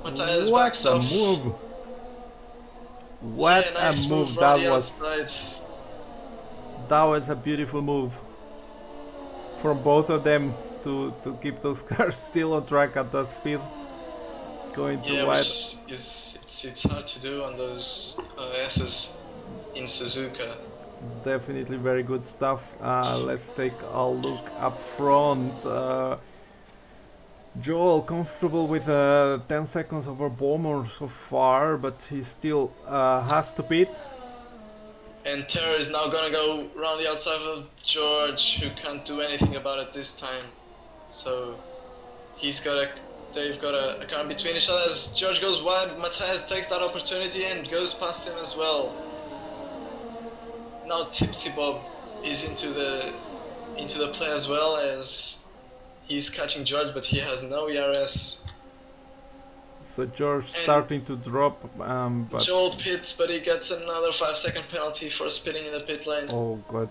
Matthias What backs a off. move! What Yeah, nice a move from that the was! outside. That was a beautiful move from both of them to keep those cars still on track at that speed, going too Yeah, wide. which it's hard to do on those S's in Suzuka. Definitely very good stuff. Let's take a look up front. Joel comfortable with 10 seconds over Bowman so far, but he still has to pit. And Terror is now gonna go around the outside of George, who can't do anything about it this time. So they've got a car between each other. As George goes wide, Matthias takes that opportunity and goes past him as well. Now Tipsy Bob is into the play as well, as he's catching George, but he has no ERS. So George starting to drop, but Joel pits, but he gets another 5-second penalty for spinning in the pit lane. oh god,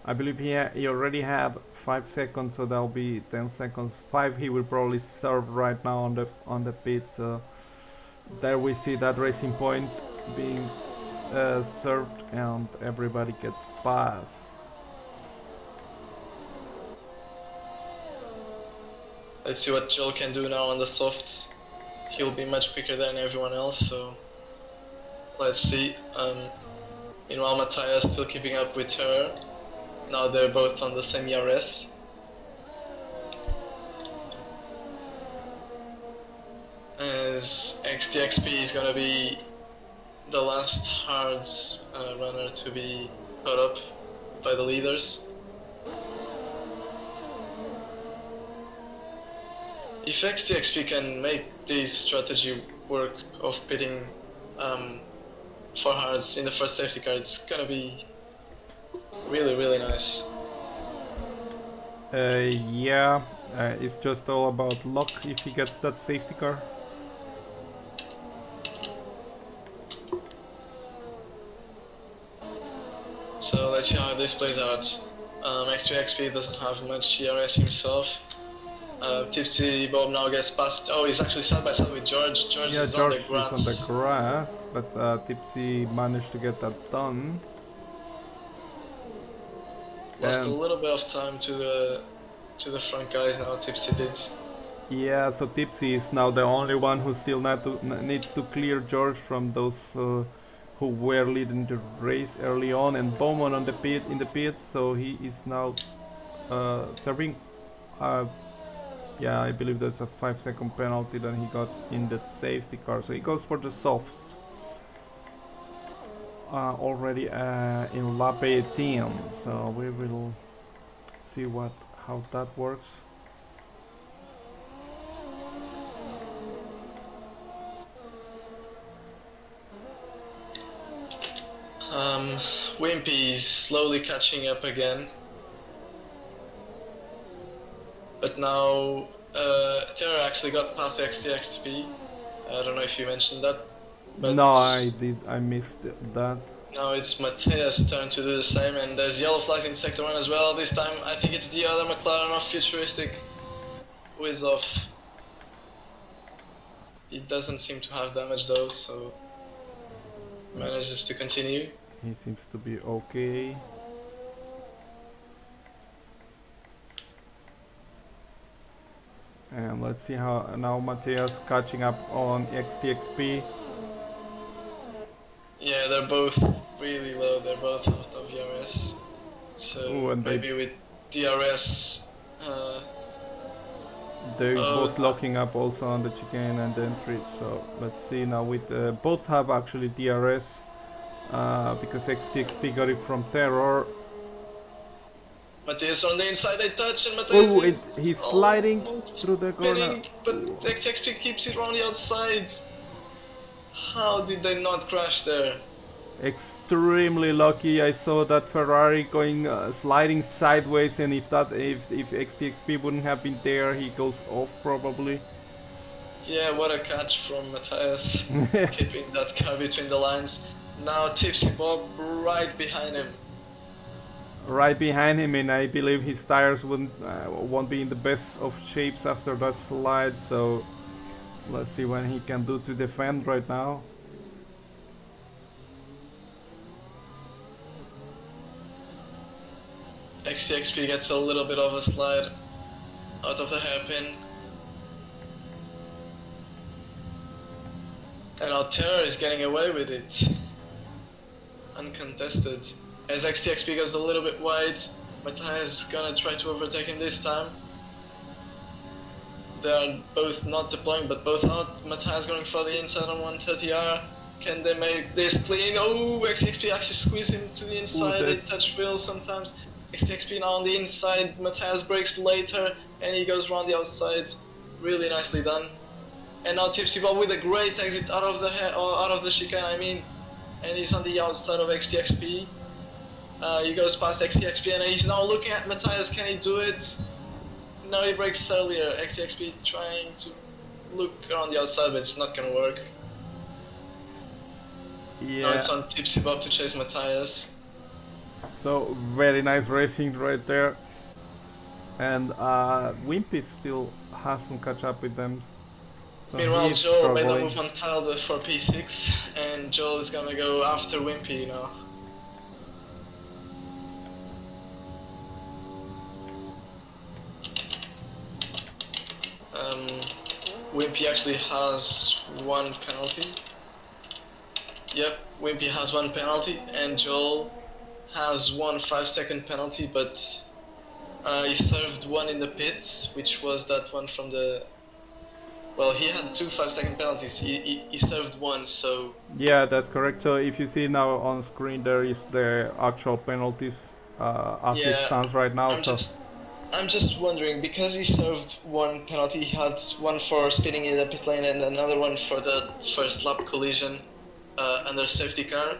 I believe he already had 5 seconds, so that'll be 10 seconds. 5 he will probably serve right now on the pit. So there we see that racing point being served, and everybody gets pass. Let's see what Joel can do now on the softs. He'll be much quicker than everyone else, so let's see. Meanwhile, Matthias still keeping up with her. Now they're both on the same ERS. As XTXP is gonna be the last hard runner to be caught up by the leaders. If XTXP can make this strategy work of pitting for hards in the first safety car, it's gonna be really nice. Yeah, it's just all about luck if he gets that safety car. So let's see how this plays out. X2XP doesn't have much ERS himself. Tipsy Bob now gets past. Oh, he's actually side by side with George. George Yeah, is George on the grass. is on the grass, but Tipsy managed to get that done. Lost a And- little bit of time to the front guys now. Tipsy did. Yeah, so Tipsy is now the only one who still needs to clear George from those who were leading the race early on, and Bowman on the pit, so he is now serving. Yeah, I believe there's a 5-second penalty that he got in the safety car, so he goes for the softs. Already in lap 18, so we will see how that works. Wimpy is slowly catching up again. But now Terra actually got past the XTXP. I don't know if you mentioned that. But No, I missed that. Now it's Matthias' turn to do the same, and there's yellow flags in sector 1 as well. This time I think it's the other McLaren off Futuristic who is off. He doesn't seem to have damage though, so manages to continue. He seems to be okay. And let's see how now Matthias catching up on XTXP. Yeah, they're both really low. They're both out of DRS. So Ooh, and maybe with DRS, they're Oh, both locking up also on the chicane and the entry. So let's see now with both have actually DRS because XTXP got it from Terror. Matthias on the inside, they touch, and Matthias Oh, is he's sliding almost through the corner. spinning, but XXP keeps it on the outside. How did they not crash there? Extremely lucky. I saw that Ferrari going sliding sideways, and if XTXP wouldn't have been there, he goes off probably. Yeah, what a catch from Matthias, keeping that car between the lines. Now Tipsy Bob right behind him. Right behind him, and I believe his tires won't be in the best of shapes after that slide. So let's see what he can do to defend right now. XTXP gets a little bit of a slide out of the hairpin. And now Terror is getting away with it. Uncontested. As XTXP goes a little bit wide, Matthias is gonna try to overtake him this time. They are both not deploying, but both out. Matthias going for the inside on 130R. Can they make this clean? Oh, XTXP actually squeeze him to the inside. They touch wheels sometimes. XTXP now on the inside. Matthias brakes later, and he goes around the outside. Really nicely done. And now Tipsy Bob with a great exit out of the chicane, I mean. And he's on the outside of XTXP. He goes past XTXP, and he's now looking at Matthias. Can he do it? No, he brakes earlier. XTXP trying to look around the outside, but it's not gonna work. Yeah. Now it's on Tipsy Bob to chase Matthias. So very nice racing right there. And Wimpy still hasn't catch up with them. So Meanwhile, he's Joel made a struggling. move on Tile for P6, and Joel is gonna go after Wimpy now. Wimpy actually has one penalty. Yep, Wimpy has one penalty, and Joel has one 5-second penalty, but he served one in the pits, which was that one from the... Well, he had two 5-second penalties. He served one, so... Yeah, that's correct. So if you see now on screen, there is the actual penalties as it stands right now. I'm just wondering, because he served one penalty, he had one for spinning in the pit lane and another one for the first lap collision under safety car.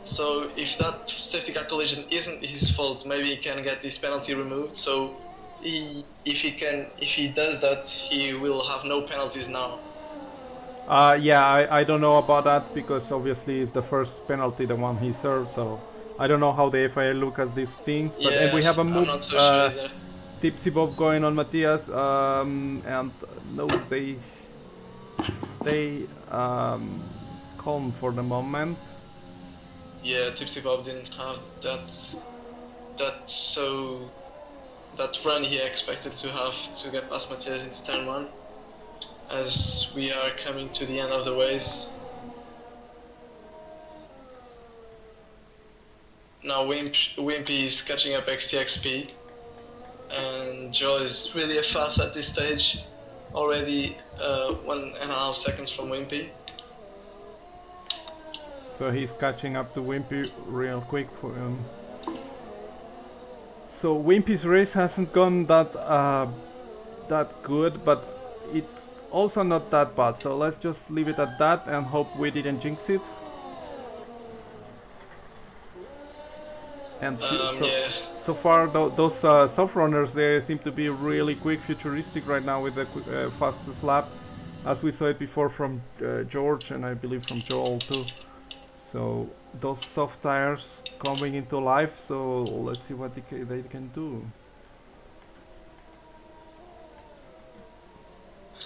So if that safety car collision isn't his fault, maybe he can get this penalty removed. So if he does that, he will have no penalties now. Yeah, I don't know about that because obviously it's the first penalty, the one he served. So I don't know how the FIA look at these things. But Yeah, and we have a move. I'm not so sure either. Tipsy Bob going on Matthias, and no, they stay calm for the moment. Yeah, Tipsy Bob didn't have that run he expected to have to get past Matthias into turn 1, as we are coming to the end of the race. Now Wimpy is catching up XTXP, and Joe is really fast at this stage, already 1.5 seconds from Wimpy. So he's catching up to Wimpy real quick for him. So Wimpy's race hasn't gone that good, but it's also not that bad. So let's just leave it at that and hope we didn't jinx it. And Yeah. so far those soft runners, they seem to be really quick, futuristic right now with the fastest lap, as we saw it before from George and I believe from Joel too. So those soft tires coming into life. So let's see what they can do.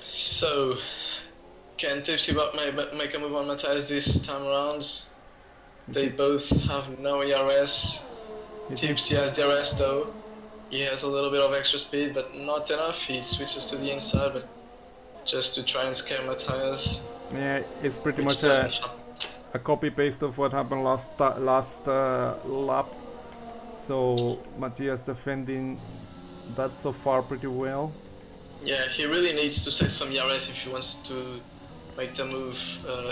So, can Tipsy Bob make a move on Matthias this time around? They both have no ERS. Tipsy has DRS though. He has a little bit of extra speed, but not enough. He switches to the inside, but just to try and scare Matthias. Yeah, it's pretty much a copy-paste of what happened last lap. So Matthias defending that so far pretty well. Yeah, he really needs to save some ERS if he wants to make the move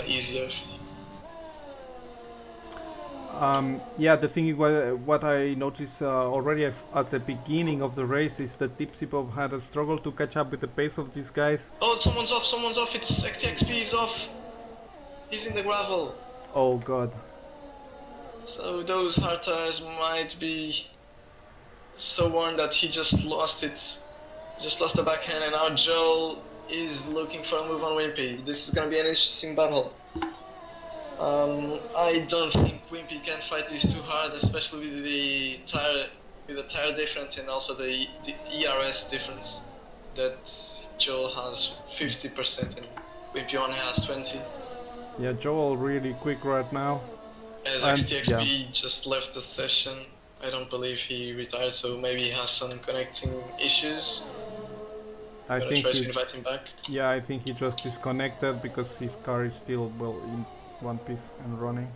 easier. Yeah, the thing is, what I noticed already at the beginning of the race is that Tipsy Bob had a struggle to catch up with the pace of these guys. Oh, someone's off, it's XTXP is off. He's in the gravel. Oh god. So those hard tires might be so worn that he just lost it. Just lost the backhand, and now Joel is looking for a move on Wimpy. This is gonna be an interesting battle. I don't think Wimpy can fight this too hard, especially with the tire difference and also the ERS difference. That Joel has 50% and Wimpy only has 20. Yeah, Joel really quick right now. As XTXP just left the session, I don't believe he retired, so maybe he has some connecting issues. I think try to invite him back. Yeah, I think he just disconnected because his car is still well in one piece and running.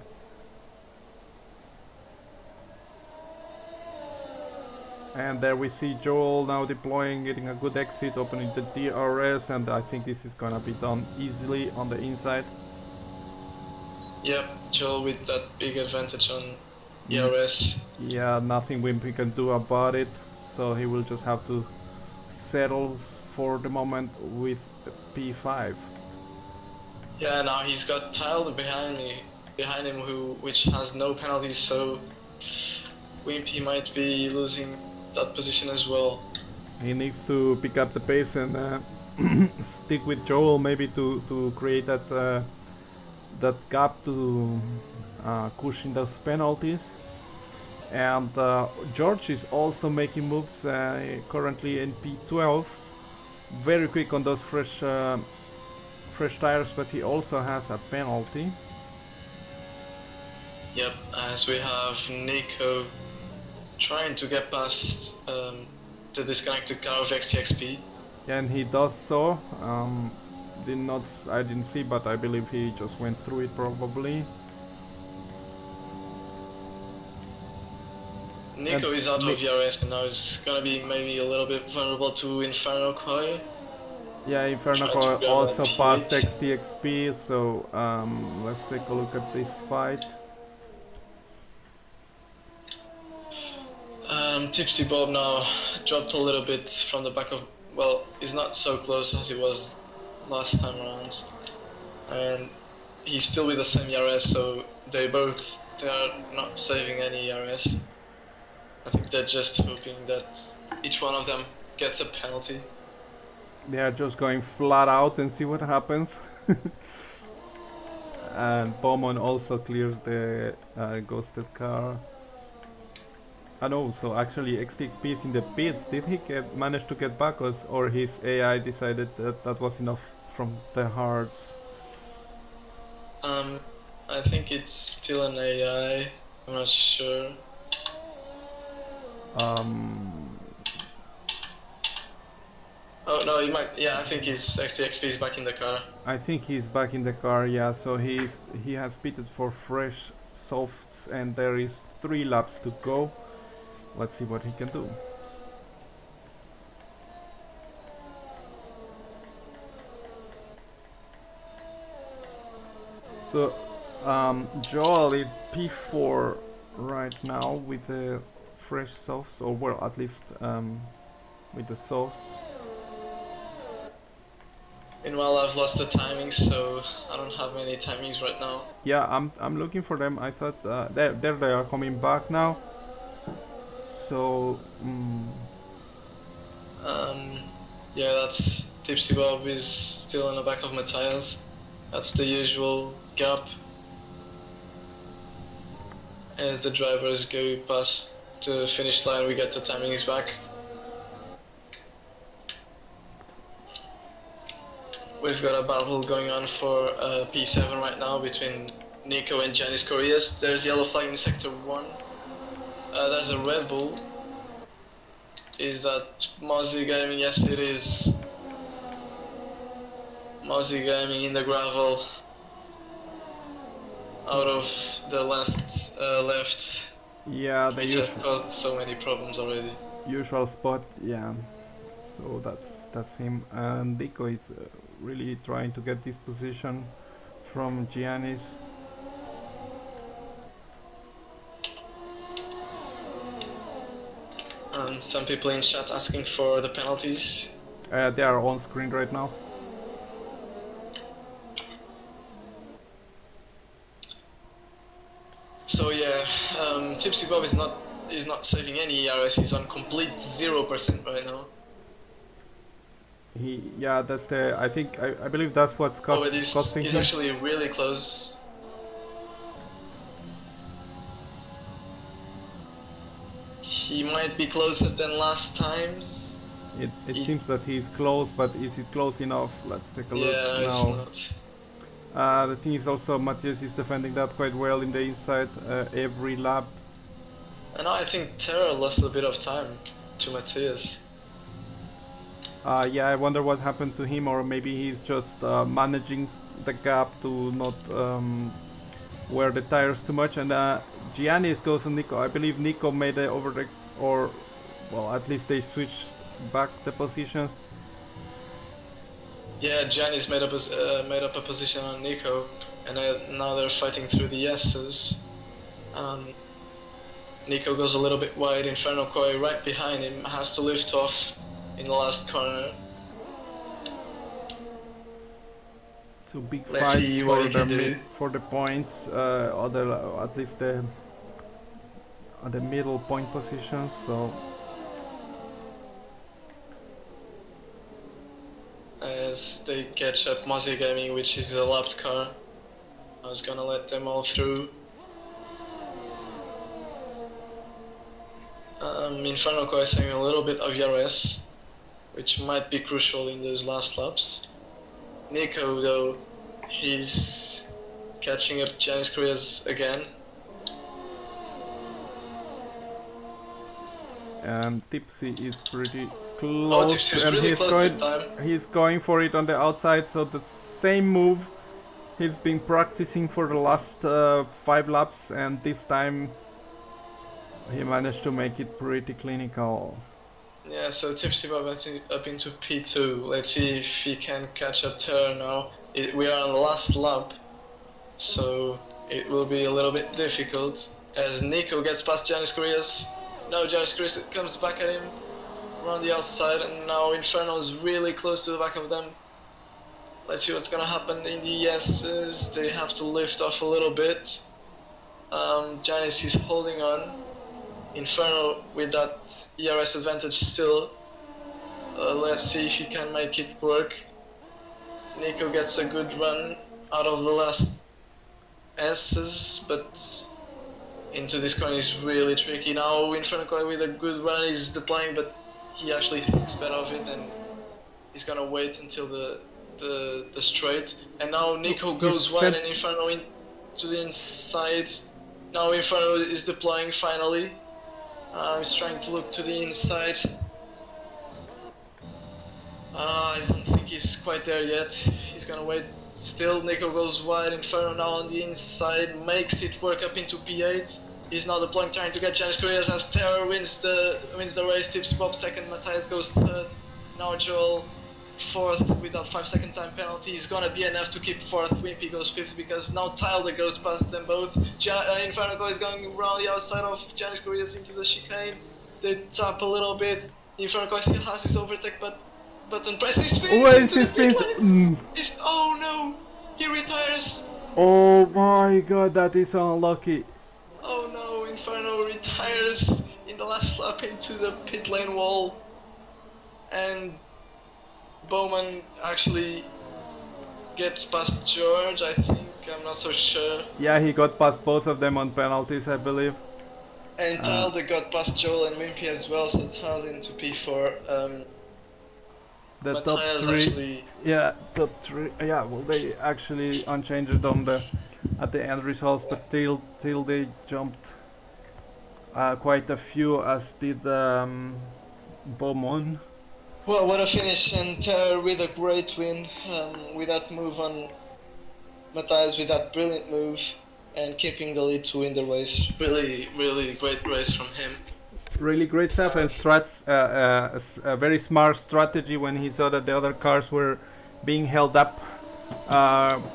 And there we see Joel now deploying, getting a good exit, opening the DRS, and I think this is gonna be done easily on the inside. Yep, Joel with that big advantage on ERS. Yeah, nothing Wimpy can do about it, so he will just have to settle for the moment with P5. Yeah, now he's got Tiled behind him, which has no penalties, so Wimpy might be losing that position as well. He needs to pick up the pace and stick with Joel, maybe to create that gap to cushion those penalties. And George is also making moves, currently in P12. Very quick on those fresh tires, but he also has a penalty. Yep, as we have Nico trying to get past the disconnected car of XTXP. And he does so. I didn't see, but I believe he just went through it probably. Nico is out of ERS and now is gonna be maybe a little bit vulnerable to Inferno Koi. Yeah, Inferno Koi also passed XTXP, so let's take a look at this fight. Tipsy Bob now dropped a little bit from the back of, well, he's not so close as he was last time around. And he's still with the same ERS, so they are not saving any ERS. I think they're just hoping that each one of them gets a penalty. They are just going flat out and see what happens. And Bowman also clears the ghosted car. I know, so actually XTXP is in the pits. Did he manage to get back, or his AI decided that was enough from the hards? I think it's still an AI. I'm not sure. Oh no, he might. Yeah, I think his XTXP is back in the car. I think he's back in the car. Yeah, so he has pitted for fresh softs, and there is 3 laps to go. Let's see what he can do. So Joel is P4 right now with the fresh softs, or well, at least with the softs. Meanwhile, I've lost the timings, so I don't have any timings right now. Yeah, I'm looking for them. I thought there they are coming back now. So yeah, that's Tipsy Bob is still in the back of Matthias. That's the usual gap. As the drivers go past the finish line, we get the timings back. We've got a battle going on for P7 right now between Nico and Janis Correas. There's yellow flag in sector 1. There's a Red Bull. Is that Mozzie Gaming? Yes, it is. Mozzie Gaming in the gravel. Out of the last left. Yeah, the It just caused so many problems already. usual spot. Yeah, so that's him. And Nico is really trying to get this position from Giannis. Some people in chat asking for the penalties. They are on screen right now. So yeah, Tipsy Bob is not saving any ERS. He's on complete 0% right now. Yeah, that's the. I believe that's what's Oh, but costing he's him. actually really close. He might be closer than last times. It seems that he's close, but is it close enough? Let's take a look Yeah, it's now. not. The thing is also Matthias is defending that quite well in the inside every lap. And now I think Terra lost a bit of time to Matthias. Yeah, I wonder what happened to him, or maybe he's just managing the gap to not wear the tires too much. And Giannis goes on Nico. I believe Nico made a overtake, or well, at least they switched back the positions. Yeah, Giannis made up a position on Nico, and now they're fighting through the S's. Nico goes a little bit wide. Inferno Koi right behind him has to lift off in the last corner. It's a big Let's see what he can do. for the points, at least the middle point positions. So as they catch up Mozzie Gaming, which is a lapped car. I was gonna let them all through. Inferno Koi is having a little bit of ERS, which might be crucial in those last laps. Nico, though, he's catching up Janis Correas again. and Tipsy is pretty Oh, close, Tipsy is and really close this time. he's going for it on the outside. So the same move he's been practicing for the last 5 laps, and this time he managed to make it pretty clinical. Yeah, so Tipsy Bob up into P2. Let's see if he can catch up Terra now. We are on the last lap, so it will be a little bit difficult as Nico gets past Janis Correas. Now Janis Correas comes back at him around the outside, and now Inferno is really close to the back of them. Let's see what's gonna happen in the S's. They have to lift off a little bit. Janis is holding on. Inferno with that ERS advantage still. Let's see if he can make it work. Nico gets a good run out of the last S's, but into this corner is really tricky. Now Inferno with a good run is deploying, but he actually thinks better of it, and he's gonna wait until the straight. And now Nico goes wide and Inferno into the inside. Now Inferno is deploying finally. He's trying to look to the inside. I don't think he's quite there yet. He's gonna wait. Still, Nico goes wide. Inferno now on the inside, makes it work up into P8. He's now deploying, trying to get Janis Correas as Terror wins the race. Tipsy Bob second, Matthias goes third. Now Joel fourth with that 5-second time penalty. He's gonna be enough to keep fourth. Wimpy goes fifth because now Tyler goes past them both. Inferno is going around the outside of Janis Correas into the chicane. They tap a little bit. Inferno still has his overtake, but button press. He spins. Oh no! He retires. Oh my god, that is unlucky. Oh no! Inferno retires in the last lap into the pit lane wall, and Bowman actually gets past George, I think. I'm not so sure. Yeah, he got past both of them on penalties, I believe. And Tilde got past Joel and Wimpy as well, so Tilde into P4. The top Matthias three, actually, yeah, top three. Yeah, well, they actually unchanged on the at the end results, but till they jumped quite a few, as did Beaumont. well, what a finish, and with a great win, with that move on Matthias, with that brilliant move, and keeping the lead to win the race. Really, really great race from him. Really great stuff, and a very smart strategy when he saw that the other cars were being held up,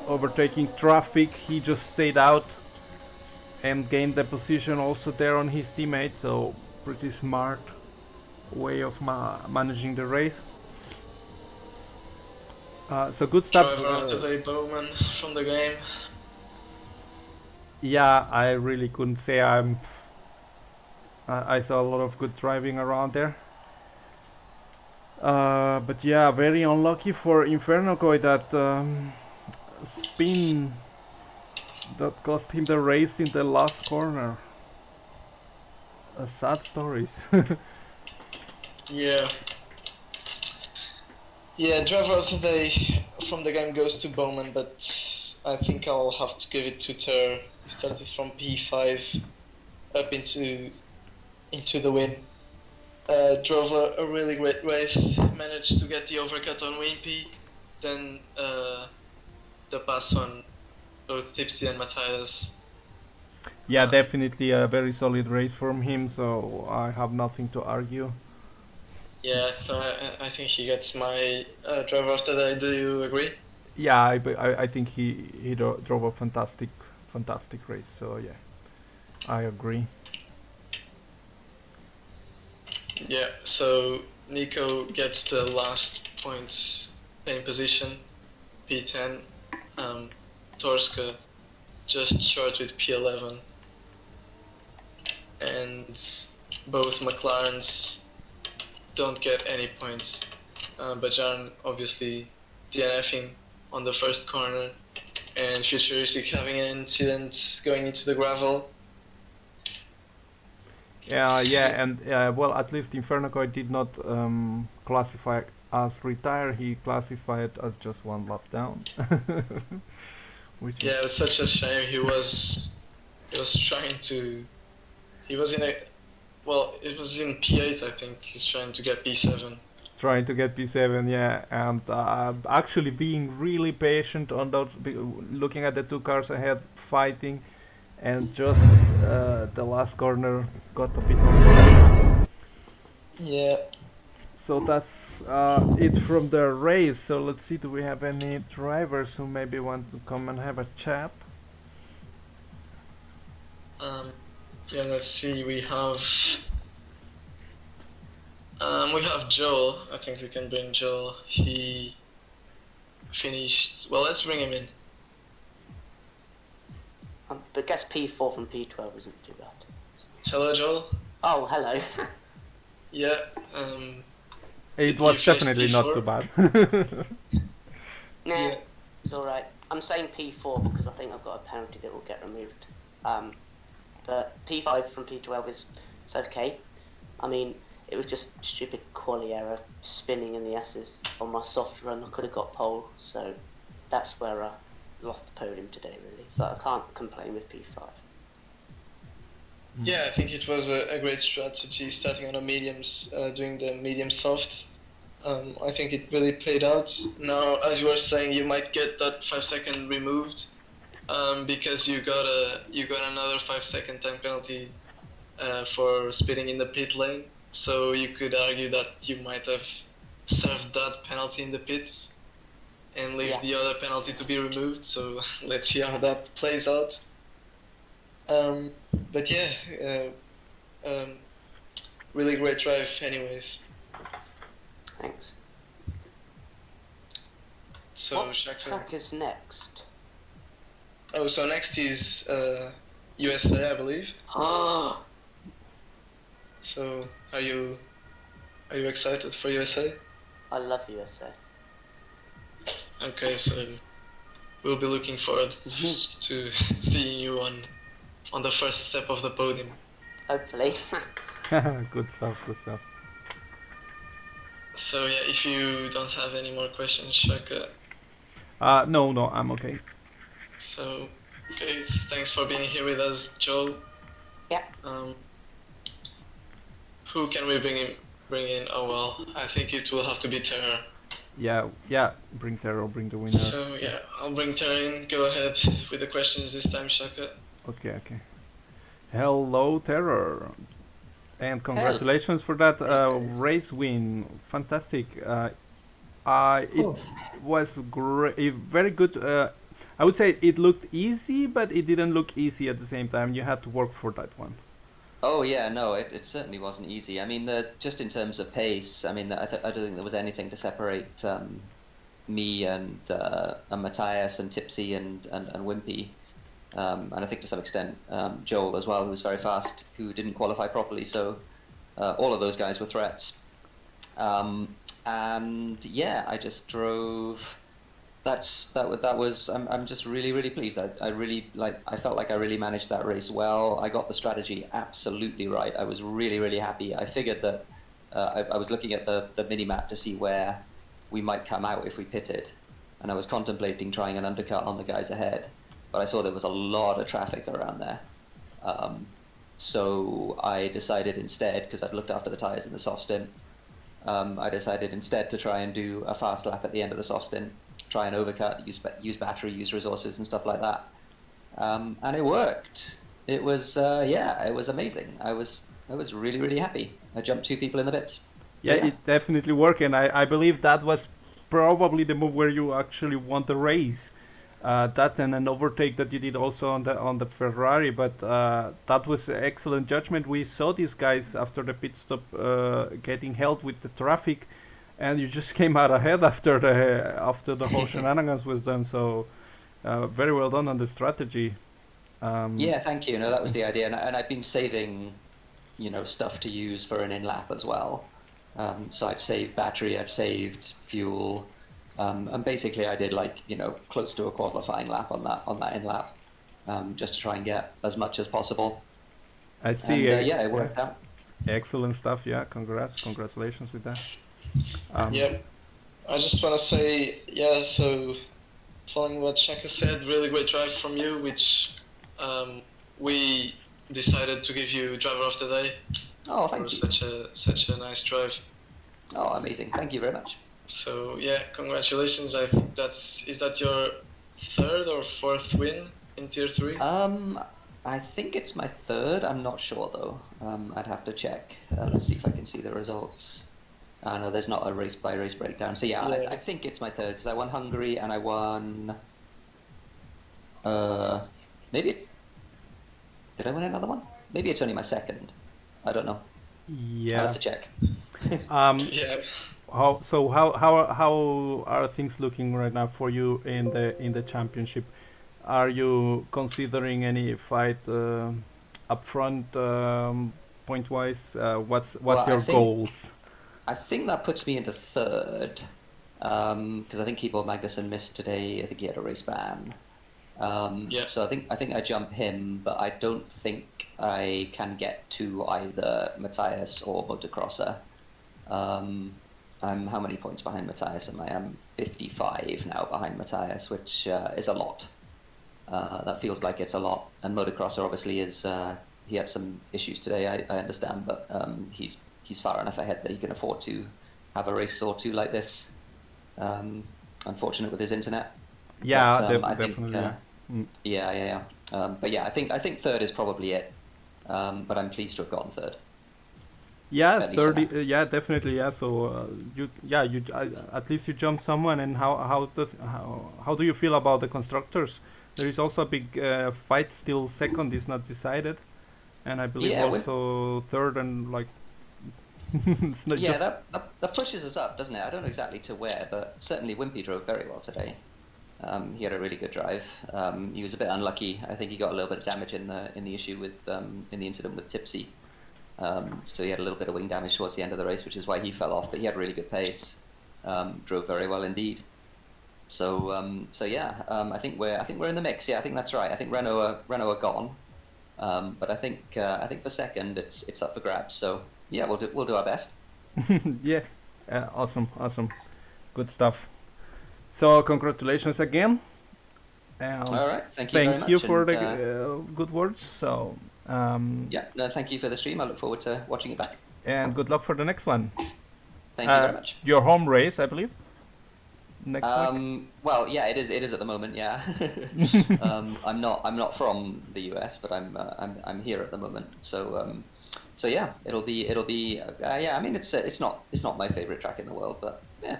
overtaking traffic. He just stayed out and gained the position also there on his teammate, so pretty smart way of managing the race. So good stuff. Driver of the day, Bowman from the game. Yeah, I really couldn't say I saw a lot of good driving around there. But yeah, very unlucky for Infernocoy, that spin that cost him the race in the last corner. Sad stories. Yeah. Yeah, driver of the day from the game goes to Bowman, but I think I'll have to give it to Ter. He started from P5 up into the win. Drove a really great race, managed to get the overcut on Wimpy, then the pass on both Tipsy and Matthias. Yeah, definitely a very solid race from him, so I have nothing to argue. Yeah, I think he gets my driver of the day. Do you agree? Yeah, I think he drove a fantastic race, so yeah, I agree. Yeah, so Nico gets the last points in position, P10. Torska just short with P11. And both McLarens don't get any points. Bajan obviously DNFing on the first corner, and Futuristic having an incident going into the gravel. Yeah, and well, at least Infernocoy did not classify as retire. He classified as just one lap down. Which Yeah, it was such a shame. He was trying to. He was in a. Well, it was in P8, I think. He's trying to get P7. trying to get P7, yeah, and actually being really patient on those, looking at the two cars ahead, fighting, and just the last corner got a bit on. Yeah. So that's it from the race. So let's see, do we have any drivers who maybe want to come and have a chat? Yeah, let's see. We have Joel. I think we can bring Joel. He finished. Well, let's bring him in. But gets P4 from P12 isn't too bad. Hello, Joel. Oh, hello. Yeah. It was you finished definitely not P4? too bad. Nah, Yeah. it's alright. I'm saying P4 because I think I've got a penalty that will get removed. But P5 from P12 it's okay. I mean, it was just stupid quali error, spinning in the S's on my soft run. I could have got pole, so that's where I lost the podium today, really. But I can't complain with P5. Yeah, I think it was a great strategy starting on the mediums, doing the medium softs. I think it really played out. Now, as you were saying, you might get that 5-second removed because you got another 5-second time penalty for speeding in the pit lane. So you could argue that you might have served that penalty in the pits and leave the other penalty to be removed. So let's see how that plays out. But yeah, really great drive anyways. Thanks. So What Shaka. track is next? Oh, so next is USA, I believe. Oh, So are you excited for USA? I love USA. Okay, so we'll be looking forward to seeing you on the first step of the podium. Hopefully. Good stuff, good stuff. So yeah, if you don't have any more questions, Shaka. No, I'm okay. So, okay, thanks for being here with us, Joel. Yeah. Who can we bring in? Oh well, I think it will have to be Terror. Yeah, bring Terror, bring the winner. So yeah, I'll bring Terror in. Go ahead with the questions this time, Shaka. Okay. Hello, Terror. And congratulations for that race win. Fantastic. It was great, very good. I would say it looked easy, but it didn't look easy at the same time. You had to work for that one. Oh yeah, no, it certainly wasn't easy. I mean, just in terms of pace, I mean, I don't think there was anything to separate me and Matthias and Tipsy and Wimpy. And I think to some extent Joel as well, who was very fast, who didn't qualify properly. So all of those guys were threats. And yeah, I just drove. That was. I'm just really pleased. I really I felt like I really managed that race well. I got the strategy absolutely right. I was really happy. I figured that I was looking at the mini map to see where we might come out if we pitted, and I was contemplating trying an undercut on the guys ahead. But I saw there was a lot of traffic around there. So I decided instead, because I'd looked after the tyres in the soft stint, I decided instead to try and do a fast lap at the end of the soft stint, try and overcut, use battery, use resources and stuff like that. And it worked. It was, it was amazing. I was really happy. I jumped 2 people in the bits. Yeah, it definitely worked, and I believe that was probably the move where you actually won the race. That and an overtake that you did also on the Ferrari, but that was excellent judgment. We saw these guys after the pit stop getting held with the traffic, and you just came out ahead after the whole shenanigans was done. So very well done on the strategy. Yeah, thank you. No, that was the idea, and I've been saving, stuff to use for an in lap as well. So I'd saved battery, I'd saved fuel. And basically I did close to a qualifying lap on that in lap, just to try and get as much as possible. I see. And, it worked out. Excellent stuff. Yeah, congratulations with that. Yeah, I just want to say, so following what Shaka said, really great drive from you, which we decided to give you driver of the day. Oh, thank you. Such a nice drive. Oh, amazing. Thank you very much. So yeah, congratulations. I think is that your 3rd or 4th win in Tier 3? I think it's my 3rd. I'm not sure though. I'd have to check. Let's see if I can see the results. No, there's not a race by race breakdown. So yeah, I think it's my 3rd because I won Hungary and I won. Maybe. Did I win another one? Maybe it's only my 2nd. I don't know. Yeah. I'll have to check. Yeah. How are things looking right now for you in the championship? Are you considering any fight up front point wise? What's your goals? I think that puts me into 3rd because I think Keyboard Magnussen missed today. I think he had a race ban. So I think I jump him, but I don't think I can get to either Matthias or Motocrosser. I'm how many points behind Matthias? I am 55 now behind Matthias, which is a lot. That feels like it's a lot. And Motocrosser obviously is. He had some issues today, I understand, but he's far enough ahead that he can afford to have a race or two like this. Unfortunate with his internet. Yeah, but, definitely. Yeah. But yeah, I think 3rd is probably it. But I'm pleased to have gotten 3rd. Yeah, 30. Yeah, definitely. Yeah. So you at least you jumped someone. And how do you feel about the constructors? There is also a big fight. Still, 2nd is not decided, and I believe also 3rd and it's not just... that pushes us up, doesn't it? I don't know exactly to where, but certainly Wimpy drove very well today. He had a really good drive. He was a bit unlucky. I think he got a little bit of damage in the issue with in the incident with Tipsy. So he had a little bit of wing damage towards the end of the race, which is why he fell off. But he had really good pace. Drove very well indeed. So yeah, I think we're in the mix. Yeah, I think that's right. I think Renault are gone, but I think for second it's up for grabs. So yeah, we'll do our best. Yeah, awesome, good stuff. So congratulations again. All right, thank you very Thank you much, for and, the good words. So yeah, no, thank you for the stream. I look forward to watching it back. and good luck for the next one. Thank you very much. Your home race, I believe. Next week. Well, yeah, it is at the moment. Yeah, I'm not from the US, but I'm here at the moment. So yeah, it'll be yeah. I mean, it's not my favorite track in the world, but yeah,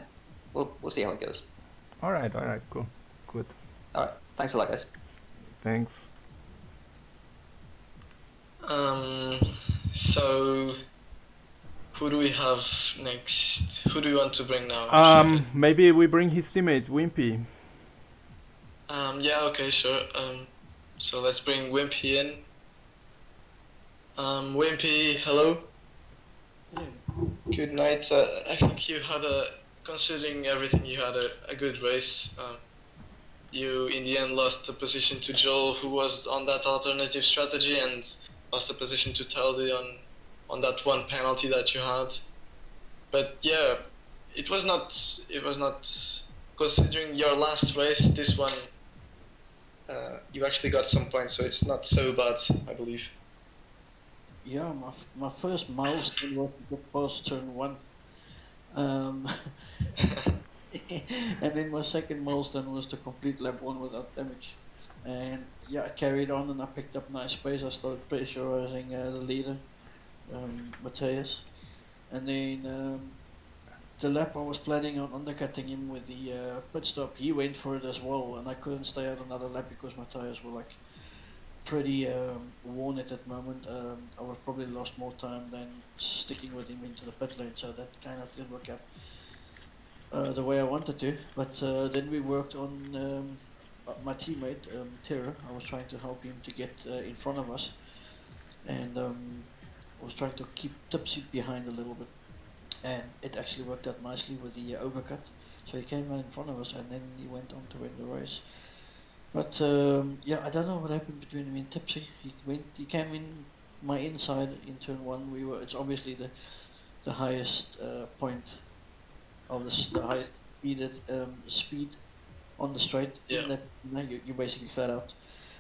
we'll see how it goes. All right, cool, good. All right, thanks a lot, guys. Thanks. So who do we have next? Who do you want to bring now? Maybe we bring his teammate Wimpy. Yeah, okay, sure. So let's bring Wimpy in. Wimpy, hello. Good night. I think you had considering everything, you had a good race. You in the end lost the position to Joel, who was on that alternative strategy, and lost the position to Taldi on that one penalty that you had. But yeah, it was not considering your last race, this one you actually got some points, so it's not so bad, I believe. Yeah, my first milestone was to get past turn 1. And then my second milestone was to complete lap 1 without damage. And yeah, I carried on and I picked up nice pace. I started pressurizing the leader, Matthias. And then the lap I was planning on undercutting him with the pit stop, he went for it as well, and I couldn't stay out another lap because my tires were like pretty worn at that moment. I would probably lost more time than sticking with him into the pit lane, so that kind of didn't work out the way I wanted to. But then we worked on my teammate, Terra. I was trying to help him to get in front of us, and I was trying to keep Tipsy behind a little bit, and it actually worked out nicely with the overcut. So he came right in front of us, and then he went on to win the race. But yeah, I don't know what happened between me and Tipsy. He came in my inside in turn 1. It's obviously the highest point of the highest speed on the straight. Yeah. In that, you basically flat out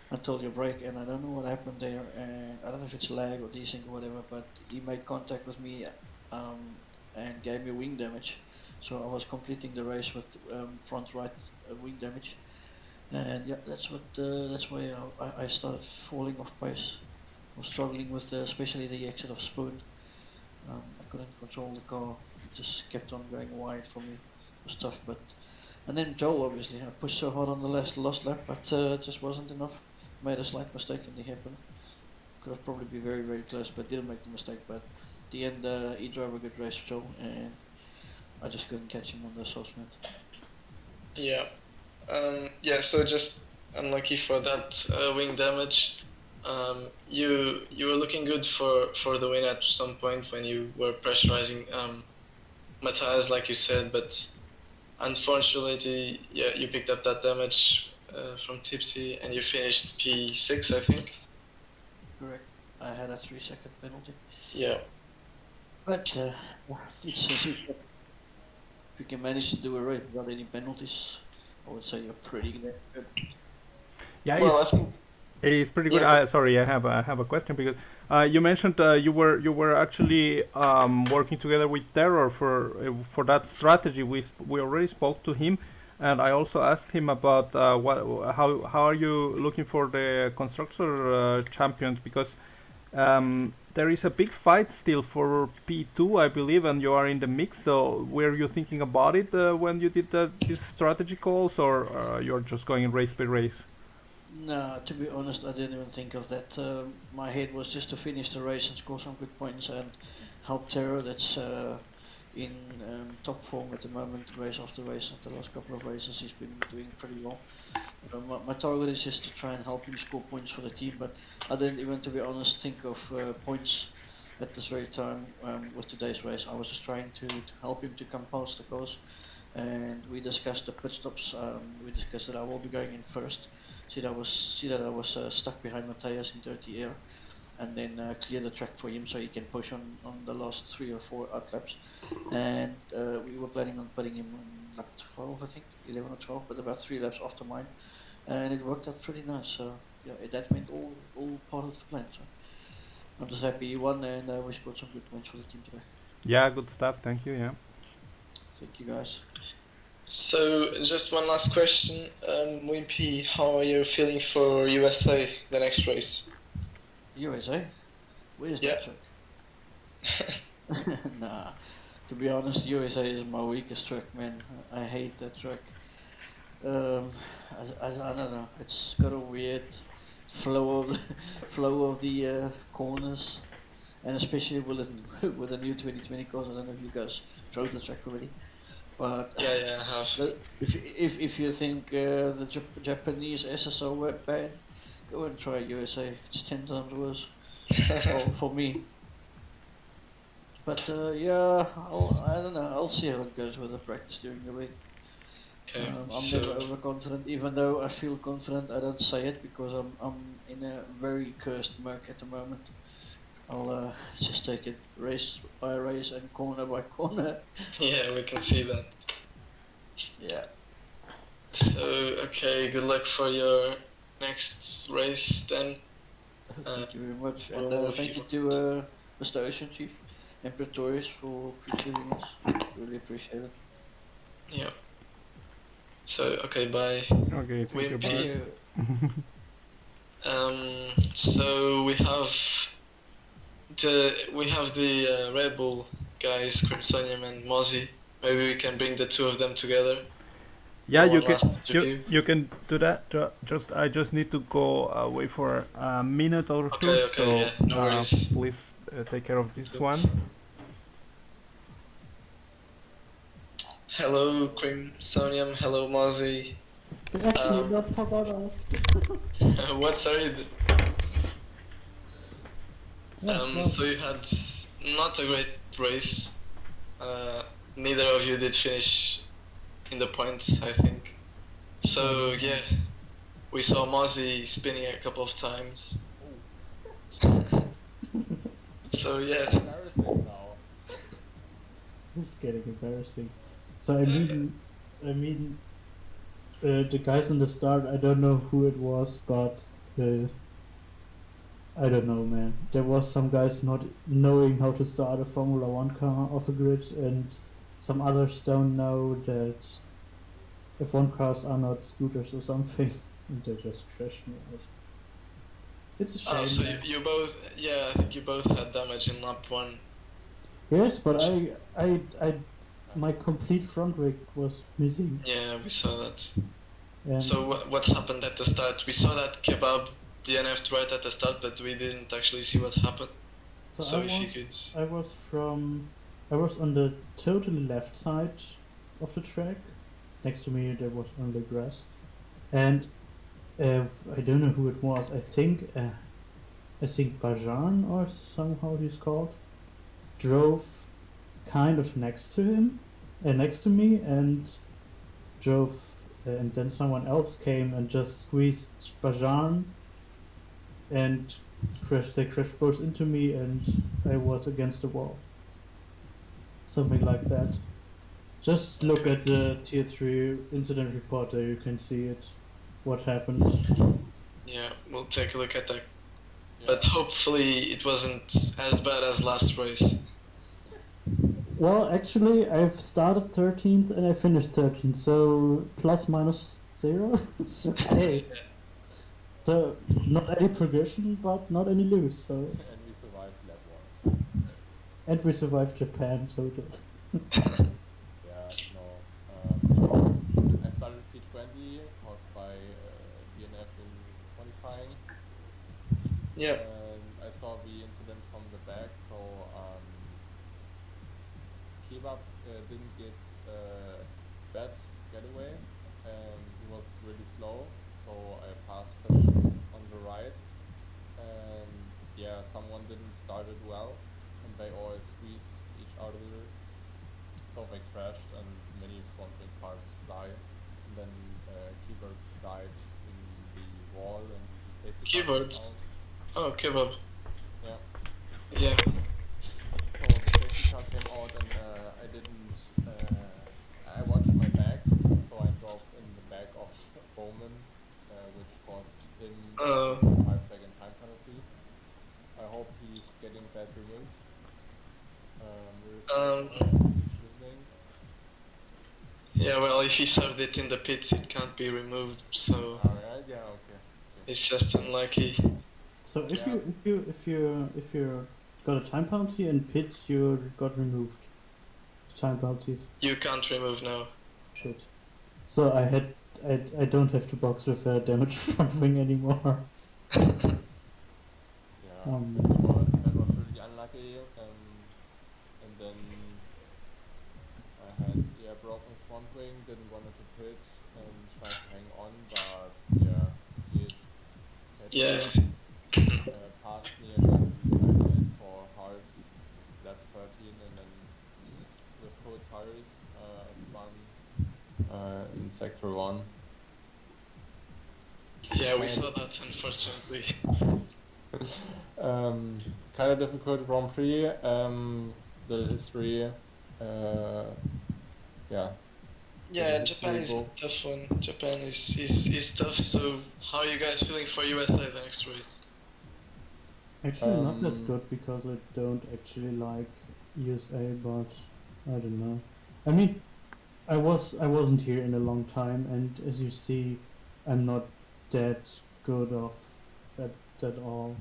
until you brake, and I don't know what happened there, and I don't know if it's lag or desync or whatever, but he made contact with me and gave me wing damage. So I was completing the race with front right wing damage, and yeah, that's why I started falling off pace. I was struggling with especially the exit of Spoon. I couldn't control the car. It just kept on going wide for me. It was tough, but and then Joel, obviously, I pushed so hard on the last lap, but it just wasn't enough. Made a slight mistake and it happened. Could have probably been very, very close, but didn't make the mistake. But at the end, he drove a good race, Joel, and I just couldn't catch him on the sauce man. Yeah. Yeah, so just unlucky for that wing damage. You were looking good for the win at some point when you were pressurizing Matthias, like you said, but unfortunately, yeah, you picked up that damage from Tipsy, and you finished P6, I think. Correct. I had a 3-second penalty. Yeah. But if you can manage to do a race without any penalties, I would say you're pretty good. Yeah, Well, I think it's pretty good. Yeah. Sorry, I have a question because you mentioned you were actually working together with Terror for that strategy. We already spoke to him, and I also asked him about how are you looking for the constructor champions, because there is a big fight still for P2, I believe, and you are in the mix. So were you thinking about it when you did these strategy calls, or you're just going race by race? No, to be honest, I didn't even think of that. My head was just to finish the race and score some good points and help Terror, that's in top form at the moment, race after race. After the last couple of races, he's been doing pretty well. My target is just to try and help him score points for the team, but I didn't even, to be honest, think of points at this very time with today's race. I was just trying to help him to come past the cars and we discussed the pit stops. We discussed that I will be going in first. See that I was stuck behind Matthias in dirty air, and then clear the track for him so he can push on the last 3 or 4 out laps. And we were planning on putting him on lap 12, I think, 11 or 12, but about 3 laps after mine, and it worked out pretty nice. So yeah, that went all part of the plan. So I'm just happy he won, and we scored some good points for the team today. Yeah, good stuff. Thank you. Yeah. Thank you guys. So, just one last question. Wimpy, how are you feeling for USA, the next race? USA? Where's Yeah. that track? Nah, to be honest, USA is my weakest track, man. I hate that track. I don't know. It's got a weird flow of the corners, and especially with the new 2020 cars. I don't know if you guys drove the track already, but Yeah, I have. if you think the Japanese SSO were bad, go and try USA. It's 10 times worse for me. But yeah, I don't know. I'll see how it goes with the practice during the week. Okay, I'm so never overconfident, even though I feel confident. I don't say it because I'm in a very cursed murk at the moment. I'll just take it race by race and corner by corner. yeah, we can see that. Yeah. So, okay, good luck for your next race then. Thank you very much, well, and if thank you you to Mr. Ocean Chief and Pretorius for pre-choosing us. Really appreciate it. Yeah. So, okay, bye. Okay. Thank you. Wimpy. Bye. So we have the Red Bull guys, Crimsonium and Mozzie. Maybe we can bring the 2 of them together. Yeah, for you one can. last interview. You can do that. I just need to go away for a minute or two. Okay, So yeah, no worries. please take care of this Good. one. Hello, Crimsonium. Hello, Mozzie. They actually not talk about us. What? Sorry. Yeah, So you had not a great race. Neither of you did finish in the points, I think. So yeah, we saw Mozzie spinning a couple of times. So yeah, Embarrassing now. This is getting embarrassing. So I mean, the guys on the start. I don't know who it was, but I don't know, man. There was some guys not knowing how to start a Formula One car off a grid, and some others don't know that F1 cars are not scooters or something, and they just trashed me out. It's a shame. oh, so man. you both, yeah, I think you both had damage in lap 1. Yes, but my complete front brake was missing. Yeah, we saw that. And So what happened at the start? We saw that Kebab DNF'd right at the start, but we didn't actually see what happened. So if you could... I was on the totally left side of the track. Next to me there was only grass, and I don't know who it was. I think Bajan or somehow he's called drove kind of next to him, next to me, and drove, and then someone else came and just squeezed Bajan, and they crashed both into me, and I was against the wall. Something like that. Just look at the tier 3 incident report there, you can see it, what happened. Yeah, we'll take a look at that. But hopefully it wasn't as bad as last race. Well, actually, I've started 13th and I finished 13th, so plus minus 0. It's okay. So, not any progression, but not any lose, so. And we survived lap 1. And we survived Japan total. Yeah, no. I started P20, was by DNF in qualifying. Yeah. And I saw the incident from the back, so Kebab didn't get bad getaway, and he was really slow, so I passed him on the right, and yeah, someone didn't start it well, and they all squeezed each other, so they crashed, and many front wing then keyboard died in the wall and the safety Keyboards? card Oh, kebab. came out. Yeah. Yeah. So the safety car came out and I didn't. I watched my back, so I drove in the back of Bowman, which cost him a 5-second time penalty. I hope he's getting that removed. He's listening. Yeah, well, if he served it in the pits, it can't be removed, so Alright, yeah, okay. it's just unlucky. So if Yeah. you got a time penalty and pit, you got removed. Time penalties. You can't remove now. Shit. So I don't have to box with a damaged front wing anymore. Yeah, Um, that was really unlucky. And then I had broken front wing, didn't want to pit and tried to hang on, but it Yeah. passed me and then I went for hard left 13 and then with full tires spun in sector 1. Yeah, we saw that, unfortunately. Kind of difficult Grand Prix. The history, Yeah, Yeah, Japan it's is a really tough one. Japan is tough, so how are you guys feeling for USA the next race? Actually, not that good because I don't actually like USA, but I don't know. I mean, I wasn't here in a long time, and as you see, I'm not that good off at all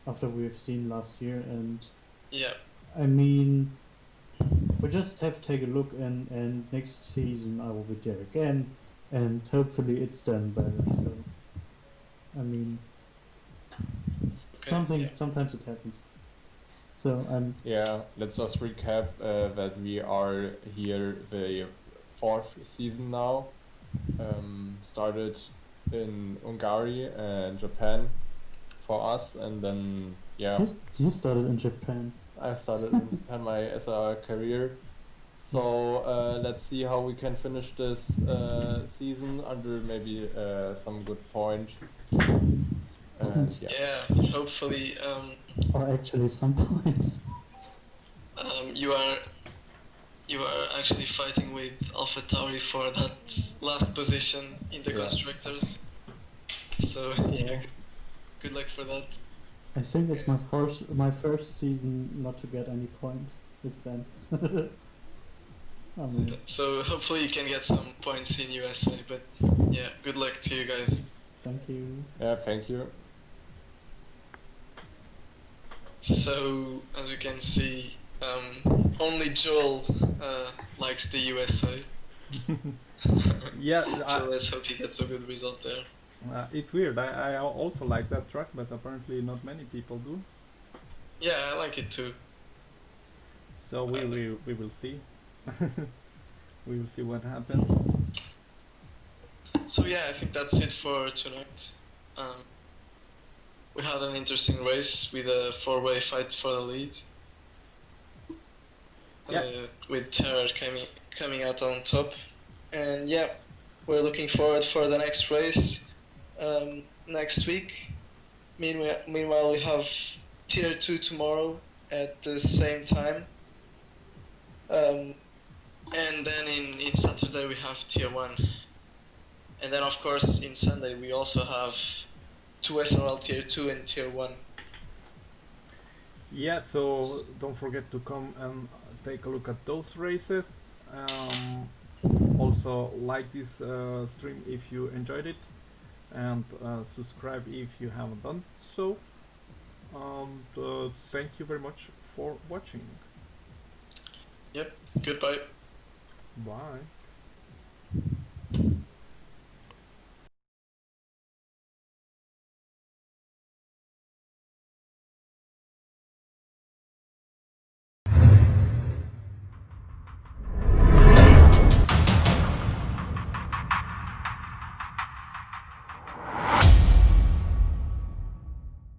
after we've seen last year. And Yeah, I mean, we just have to take a look, and next season I will be there again, and hopefully it's done better. So, I mean, sometimes it happens. So Yeah, let's just recap that we are here the 4th season now. Started in Hungary and Japan for us, and then you started in Japan. I started in my SLR career. So let's see how we can finish this season under maybe some good point. yeah. Hopefully, Or actually some points. you are actually fighting with AlphaTauri for that last position in the constructors. So yeah, good luck for that. I think it's my first season not to get any points with them. I mean, So hopefully you can get some points in USA. But yeah, good luck to you guys. thank you. Yeah, thank you. So as you can see, only Joel likes the USA. Yeah, So let's hope he gets a good result there. it's weird. I also like that track, but apparently not many people do. Yeah, I like it too. So we will see. We will see what happens. So yeah, I think that's it for tonight. We had an interesting race with a 4-way fight for the lead. With Terror coming out on top. And yeah, we're looking forward for the next race next week. Meanwhile, we have Tier 2 tomorrow at the same time. And then in Saturday we have Tier 1. And then of course in Sunday we also have 2 SRL Tier 2 and Tier 1. Yeah, so don't forget to come and take a look at those races. Also like this stream if you enjoyed it, and subscribe if you haven't done so. Thank you very much for watching. Yep, goodbye. Bye.